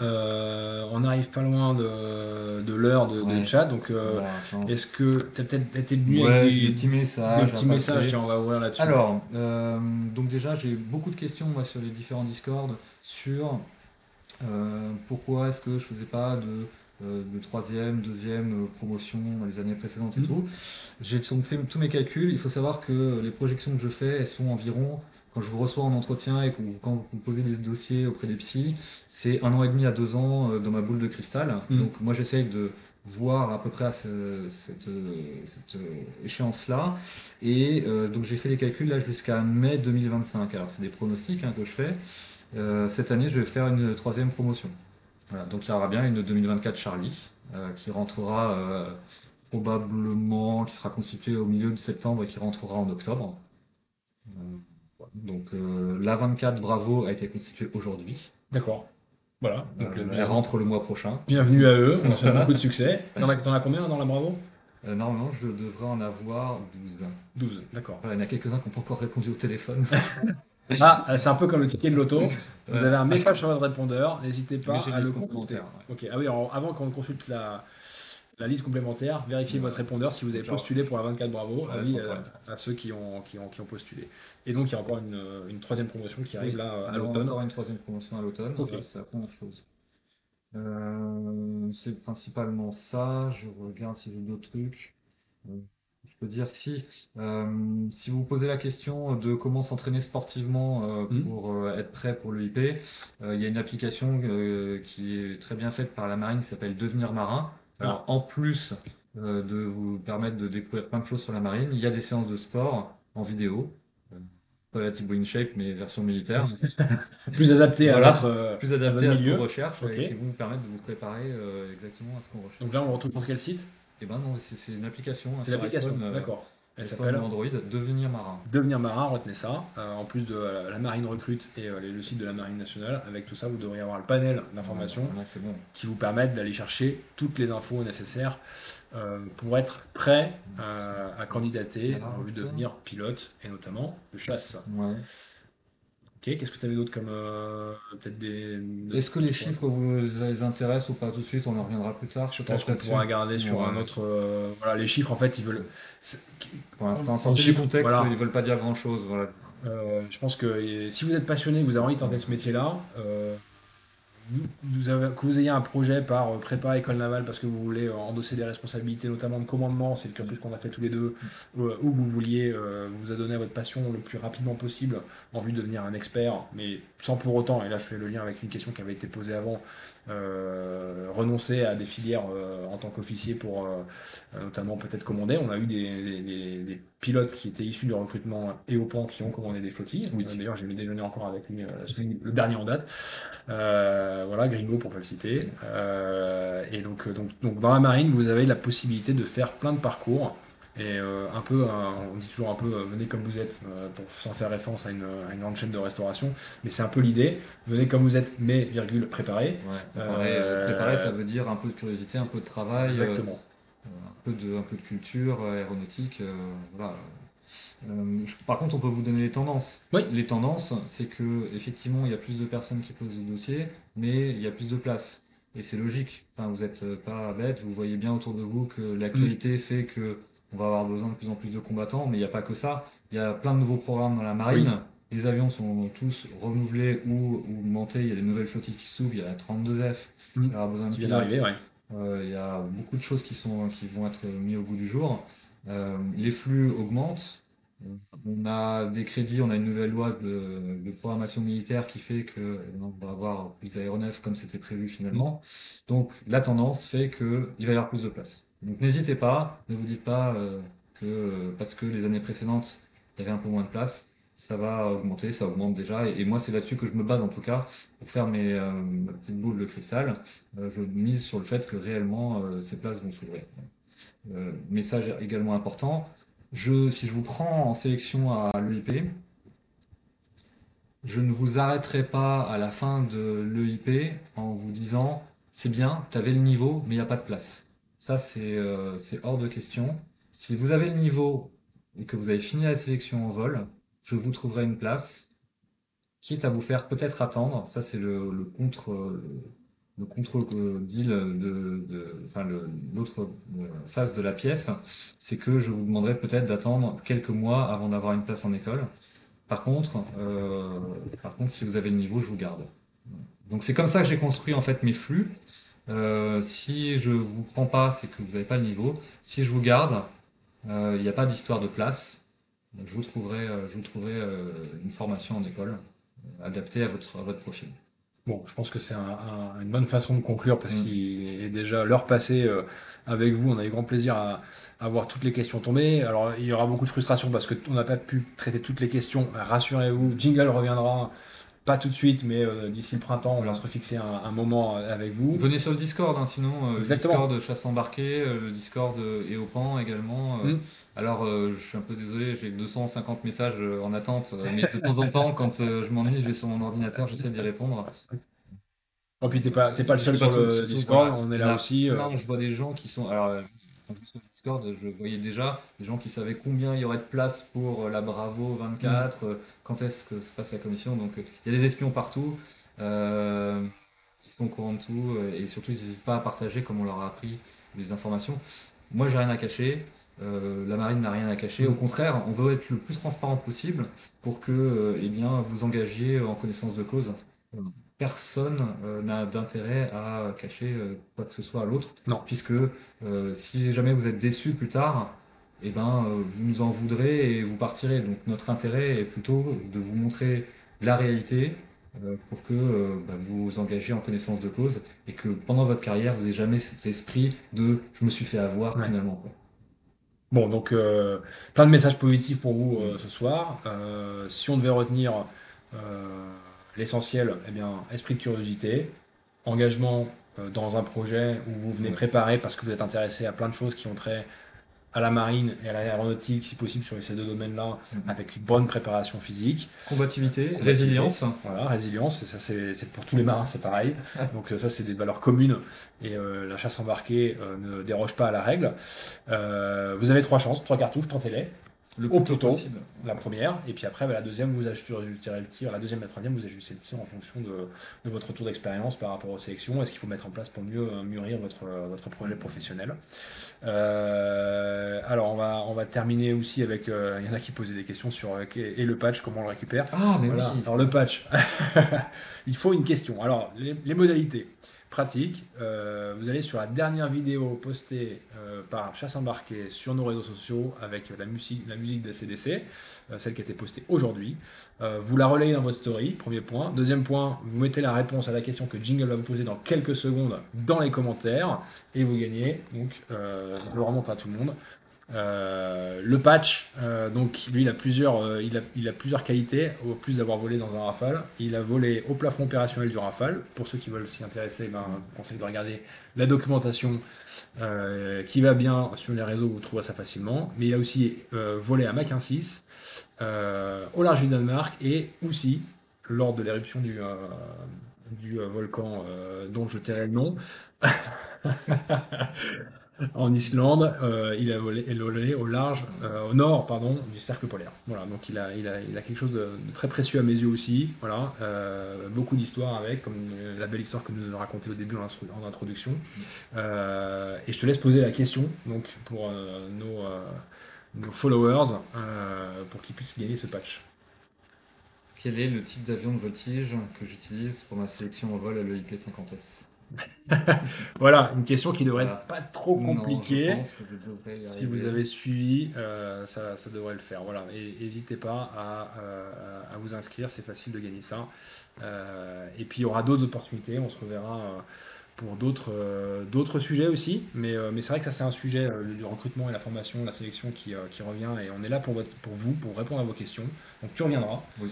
On n'arrive pas loin de l'heure de Ouais. chat, donc Voilà, enfin, est-ce que tu as peut-être été venu avec ouais, des petits des messages à petits messages? passer. Tiens, on va ouvrir là-dessus. Alors, donc déjà, j'ai beaucoup de questions moi sur les différents Discord sur pourquoi est-ce que je faisais pas de troisième, deuxième promotion les années précédentes et Mm. tout. J'ai donc fait tous mes calculs. Il faut savoir que les projections que je fais, elles sont environ, quand je vous reçois en entretien et quand vous me posez des dossiers auprès des psys, c'est 1 an et demi à 2 ans dans ma boule de cristal. Mm. Donc moi j'essaye de voir à peu près à cette échéance-là. Et donc j'ai fait les calculs là jusqu'à mai 2025. Alors c'est des pronostics que je fais. Cette année, je vais faire une troisième promotion. Voilà, donc il y aura bien une 2024 Charlie qui rentrera probablement, qui sera constituée au milieu de septembre et qui rentrera en octobre. Donc la 24 Bravo a été constituée aujourd'hui. D'accord. Voilà. Donc, Elle rentre le mois prochain. bienvenue à eux, on souhaite beaucoup de succès. T'en as combien dans la Bravo? Normalement, je devrais en avoir 12. 12, d'accord. Voilà, il y en a quelques-uns qui n'ont pas encore répondu au téléphone. Ah, c'est un peu comme le ticket de loto. Vous Ouais. avez un message sur votre répondeur, n'hésitez pas Mais j'ai à une le liste consulter. complémentaire, ouais. Ok, ah oui, avant qu'on consulte la liste complémentaire, vérifiez votre répondeur si vous avez Genre, postulé pour la 24 Bravo, ouais, avis sans problème. à ceux qui ont postulé. Et donc il y a encore une troisième promotion qui arrive Oui, là à il y aura l'automne. encore une troisième promotion à l'automne. Ok. C'est la première chose. C'est principalement ça. Je regarde si j'ai d'autres trucs. Euh, Je peux dire si vous posez la question de comment s'entraîner sportivement Hmm. pour être prêt pour le IP, il y a une application qui est très bien faite par la marine qui s'appelle Devenir marin. Alors en plus de vous permettre de découvrir plein de choses sur la marine, il y a des séances de sport en vidéo. Euh, Pas la Thibaut InShape, mais version militaire. Plus adapté Voilà, à plus votre adapté à ce qu'on milieu. recherche Ok. et qui vont vous permettre de vous préparer exactement à ce qu'on recherche. Donc là on retrouve sur quel site? Et ben non, c'est une application C'est sur l'application, iPhone, d'accord. Elle iPhone s'appelle ou Android, Devenir marin. Devenir marin, retenez ça. En plus de la marine recrute et le site de la marine nationale, avec tout ça vous devriez avoir le panel d'informations Non, c'est bon. qui vous permettent d'aller chercher toutes les infos nécessaires pour être prêt à candidater, Alors, en vue de devenir pilote et notamment de chasse. Ouais. Ok, qu'est-ce que tu avais d'autre comme peut-être Est-ce que les chiffres vous les intéressent ou pas tout de suite? On en reviendra plus tard. Je pense peut-être qu'on là-dessus. pourra garder sur Ouais. un autre. Voilà, les chiffres en fait, ils veulent. c'est- Pour l'instant, en sorti du chiffres, contexte, voilà. ils veulent pas dire grand-chose. Voilà. Je pense que si vous êtes passionné, que vous avez envie de tenter ce métier-là, que vous ayez un projet par prépa école navale parce que vous voulez endosser des responsabilités, notamment de commandement, c'est le cursus qu'on a fait tous les deux, ou vous vouliez vous adonner à votre passion le plus rapidement possible en vue de devenir un expert, mais sans pour autant, et là je fais le lien avec une question qui avait été posée avant, renoncer à des filières en tant qu'officier pour notamment peut-être commander. On a eu des pilotes qui étaient issus du recrutement EOPAN qui ont commandé des flottilles. Oui. D'ailleurs, j'ai mis déjeuner encore avec lui, le dernier en date. Voilà, Gringo pour pas le citer. Et donc, dans la marine, vous avez la possibilité de faire plein de parcours Et un peu, on dit toujours un peu, venez comme vous êtes, sans faire référence à une grande chaîne de restauration, mais c'est un peu l'idée, venez comme vous êtes, mais virgule préparé. Ouais, préparer, ça veut dire un peu de curiosité, un peu de travail, Exactement. un peu de culture aéronautique, voilà. Par contre, on peut vous donner les tendances. Oui. Les tendances, c'est que effectivement, il y a plus de personnes qui posent des dossiers, mais il y a plus de place. Et c'est logique. Enfin, vous êtes pas bête, vous voyez bien autour de vous que l'actualité fait que on va avoir besoin de plus en plus de combattants, mais il n'y a pas que ça. Il y a plein de nouveaux programmes dans la Oui. marine. Les avions sont tous renouvelés ou augmentés. Il y a des nouvelles flottilles qui s'ouvrent. Il y a la 32F. Il y aura besoin de Qui vient pilotes. d'arriver, ouais. Il y a beaucoup de choses qui vont être mis au goût du jour. Les flux augmentent. On a des crédits, on a une nouvelle loi de programmation militaire qui fait que on va avoir plus d'aéronefs comme c'était prévu finalement. Donc la tendance fait que il va y avoir plus de place. Donc n'hésitez pas, ne vous dites pas que parce que les années précédentes il y avait un peu moins de place, ça va augmenter, ça augmente déjà. Et moi c'est là-dessus que je me base en tout cas pour faire ma petite boule de cristal. Je mise sur le fait que réellement ces places vont s'ouvrir. Message également important. Si je vous prends en sélection à l'EIP, je ne vous arrêterai pas à la fin de l'EIP en vous disant c'est bien, tu avais le niveau, mais il n'y a pas de place. Ça, c'est hors de question. Si vous avez le niveau et que vous avez fini la sélection en vol, je vous trouverai une place, quitte à vous faire peut-être attendre. Ça, c'est le contre-deal enfin, l'autre phase de la pièce, c'est que je vous demanderai peut-être d'attendre quelques mois avant d'avoir une place en école. Par contre, si vous avez le niveau, je vous garde. Donc c'est comme ça que j'ai construit en fait mes flux. Si je vous prends pas, c'est que vous n'avez pas le niveau. Si je vous garde, il n'y a pas d'histoire de place. Donc, je vous trouverai une formation en école adaptée à votre profil. Bon, je pense que c'est une bonne façon de conclure parce qu'il est déjà l'heure passée avec vous. On a eu grand plaisir à voir toutes les questions tomber. Alors, il y aura beaucoup de frustration parce qu'on n'a pas pu traiter toutes les questions. Rassurez-vous, Jingle reviendra pas tout de suite, mais d'ici le printemps, on va se refixer un moment avec vous. Venez sur le Discord, hein, sinon le Exactement. Discord Chasse embarqué, le Discord EOPAN également. Alors, je suis un peu désolé, j'ai 250 messages en attente, mais de temps en temps, quand je m'ennuie, je vais sur mon ordinateur, j'essaie d'y répondre. Et puis t'es pas le seul sur le Discord, Voilà, on est il y en là a aussi. plein, je vois des gens qui sont. Alors, quand je suis sur le Discord, je voyais déjà des gens qui savaient combien il y aurait de place pour la Bravo 24, quand est-ce que se passe la commission. Donc, il y a des espions partout. Ils sont au courant de tout et surtout, ils n'hésitent pas à partager, comme on leur a appris, les informations. Moi, j'ai rien à cacher. La marine n'a rien à cacher. Au contraire, on veut être le plus transparent possible pour que eh bien, vous engagiez en connaissance de cause. Personne n'a d'intérêt à cacher quoi que ce soit à l'autre, Non. puisque si jamais vous êtes déçu plus tard, eh ben, vous nous en voudrez et vous partirez. Donc notre intérêt est plutôt de vous montrer la réalité pour que vous vous engagez en connaissance de cause et que pendant votre carrière, vous n'ayez jamais cet esprit de « je me suis fait avoir Ouais. finalement ». Quoi. Bon, donc plein de messages positifs pour vous ce soir. Si on devait retenir l'essentiel, eh bien, esprit de curiosité, engagement dans un projet où vous venez préparer parce que vous êtes intéressé à plein de choses qui ont trait à la marine et à l'aéronautique, si possible, sur ces deux domaines-là, avec une bonne préparation physique. Combativité, résilience. Voilà, résilience, et ça c'est pour tous les marins, c'est pareil. Donc ça c'est des valeurs communes, et la chasse embarquée ne déroge pas à la règle. Vous avez 3 chances, 3 cartouches, tentez-les. Le Au plus tôt plus tôt, possible. la première, et puis après la deuxième, vous ajusterez le tir, la deuxième et la troisième, vous ajustez le tir en fonction de votre retour d'expérience par rapport aux sélections et ce qu'il faut mettre en place pour mieux mûrir votre projet professionnel. Alors on va terminer aussi avec, il y en a qui posaient des questions sur et le patch, comment on le récupère. Ah, mais Voilà. oui. Alors le patch, il faut une question. Alors les modalités pratiques, vous allez sur la dernière vidéo postée par Chasse Embarquée sur nos réseaux sociaux avec la musique de la CDC, celle qui a été postée aujourd'hui. Vous la relayez dans votre story, premier point. Deuxième point, vous mettez la réponse à la question que Jingle va vous poser dans quelques secondes dans les commentaires et vous gagnez. Donc, je le remonte à tout le monde. Le patch, donc lui, il a plusieurs qualités, au plus d'avoir volé dans un Rafale. Il a volé au plafond opérationnel du Rafale. Pour ceux qui veulent s'y intéresser, ben, je conseille de regarder la documentation qui va bien sur les réseaux, vous trouverez ça facilement. Mais il a aussi volé à Mach 1.6 au large du Danemark et aussi lors de l'éruption du volcan dont je tairai le nom. En Islande, il a volé au large, au nord, pardon, du cercle polaire. Voilà, donc il a quelque chose de très précieux à mes yeux aussi. Voilà, beaucoup d'histoires avec, comme la belle histoire que nous avons racontée au début en introduction. Et je te laisse poser la question, donc pour nos followers, pour qu'ils puissent gagner ce patch. Quel est le type d'avion de voltige que j'utilise pour ma sélection en vol à l'EIP 50S? Voilà, une question qui devrait Voilà. être pas trop Non, je compliquée. pense que je devrais y Si vous arriver. avez suivi, ça devrait le faire. Voilà. Et n'hésitez pas à vous inscrire, c'est facile de gagner ça. Et puis il y aura d'autres opportunités, on se reverra pour d'autres sujets aussi. Mais c'est vrai que ça c'est un sujet du recrutement et la formation, la sélection qui revient. Et on est là pour vous, pour répondre à vos questions. Donc tu reviendras. Oui.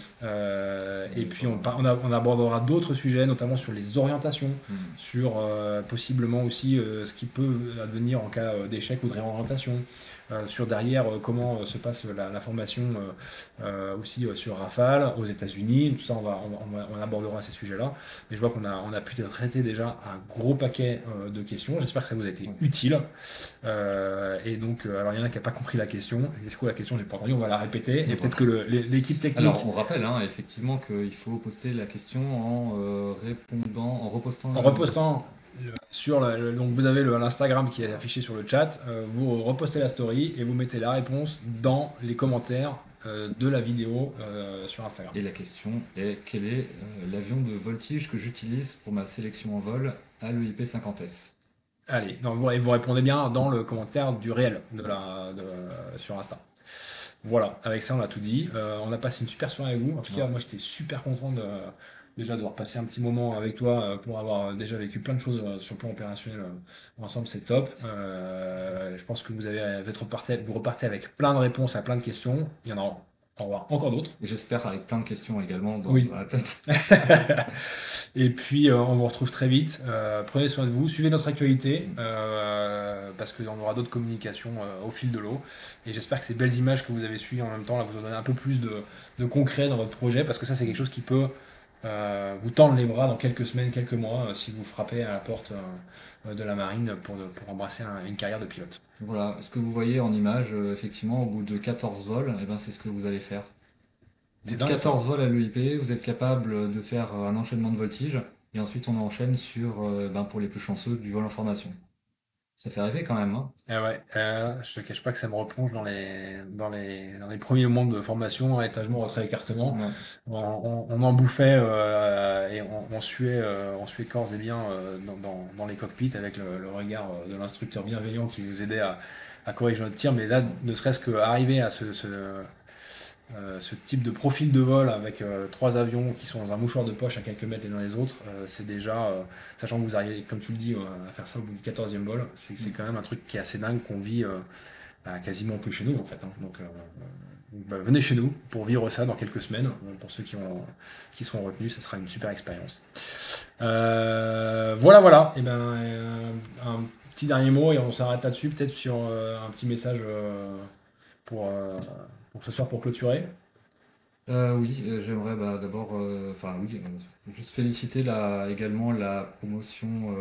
Et puis on abordera d'autres sujets, notamment sur les orientations, sur possiblement aussi ce qui peut advenir en cas d'échec ou de réorientation, sur derrière comment se passe la formation aussi sur Rafale aux États-Unis. Tout ça, on abordera ces sujets-là. Mais je vois on a pu traiter déjà un gros paquet de questions. J'espère que ça vous a été utile. Et donc, alors il y en a qui n'ont pas compris la question. Et c'est quoi la question? J'ai pas entendu. On va la répéter. Et peut-être que l'équipe technique. Alors, on rappelle effectivement qu'il faut poster la question en répondant, en repostant. En repostant sur donc vous avez l'Instagram qui est affiché sur le chat, vous repostez la story et vous mettez la réponse dans les commentaires de la vidéo sur Instagram. Et la question est quel est l'avion de voltige que j'utilise pour ma sélection en vol à l'EIP 50S? Allez, donc, et vous répondez bien dans le commentaire du réel sur Insta. Voilà, avec ça on a tout dit. On a passé une super soirée avec vous. En tout cas, moi j'étais super content déjà de repasser un petit moment avec toi pour avoir déjà vécu plein de choses sur le plan opérationnel ensemble, c'est top. Je pense que vous repartez avec plein de réponses à plein de questions. Il y en aura encore d'autres. J'espère avec plein de questions également dans la tête. Et puis on vous retrouve très vite. Prenez soin de vous, suivez notre actualité parce qu'on aura d'autres communications au fil de l'eau. Et j'espère que ces belles images que vous avez suivies en même temps là, vous donner un peu plus de concret dans votre projet parce que ça c'est quelque chose qui peut vous tendre les bras dans quelques semaines, quelques mois si vous frappez à la porte de la marine pour embrasser une carrière de pilote. Voilà, ce que vous voyez en image, effectivement, au bout de 14 vols, eh ben, c'est ce que vous allez faire. C'est De dingue, 14 vols à l'EIP, vous êtes capable de faire un enchaînement de voltige, et ensuite on enchaîne sur, pour les plus chanceux, du vol en formation. Ça fait rêver quand même, hein. Ah ouais, je te cache pas que ça me replonge dans les premiers moments de formation, étagement, retrait, écartement. Ouais. On en bouffait et on suait corps et bien dans les cockpits avec le regard de l'instructeur bienveillant qui nous aidait à corriger notre tir. Mais là, ne serait-ce qu'arriver à ce type de profil de vol avec 3 avions qui sont dans un mouchoir de poche à quelques mètres les uns les autres, c'est déjà, sachant que vous arrivez, comme tu le dis, à faire ça au bout du 14e vol, c'est quand même un truc qui est assez dingue qu'on vit quasiment plus chez nous en fait. Hein. Donc, venez chez nous pour vivre ça dans quelques semaines. Pour ceux qui seront retenus, ça sera une super expérience. Voilà. Et un petit dernier mot et on s'arrête là-dessus, peut-être sur un petit message pour ce soir pour clôturer. Oui, j'aimerais d'abord, juste féliciter également la promotion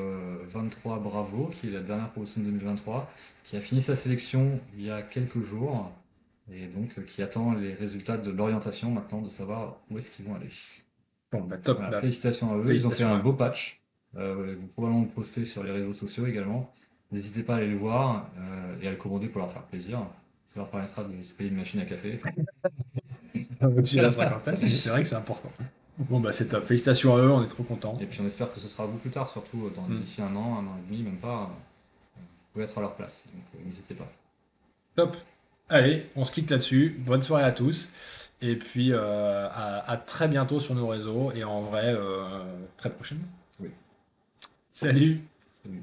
23 Bravo, qui est la dernière promotion de 2023, qui a fini sa sélection il y a quelques jours, et donc qui attend les résultats de l'orientation maintenant, de savoir où est-ce qu'ils vont aller. Bon, top. Voilà, félicitations à eux, ils ont fait un beau patch, ils vont probablement le poster sur les réseaux sociaux également. N'hésitez pas à aller le voir et à le commander pour leur faire plaisir. Ça leur permettra de se payer une machine à café. Au-dessus de la cinquantaine, c'est vrai que c'est important. Bon, c'est top. Félicitations à eux, on est trop contents. Et puis on espère que ce sera vous plus tard, surtout d'ici un an et demi, même pas. Vous pouvez être à leur place, donc n'hésitez pas. Top. Allez, on se quitte là-dessus. Bonne soirée à tous. Et puis à très bientôt sur nos réseaux et en vrai, très prochainement. Oui. Salut. Salut.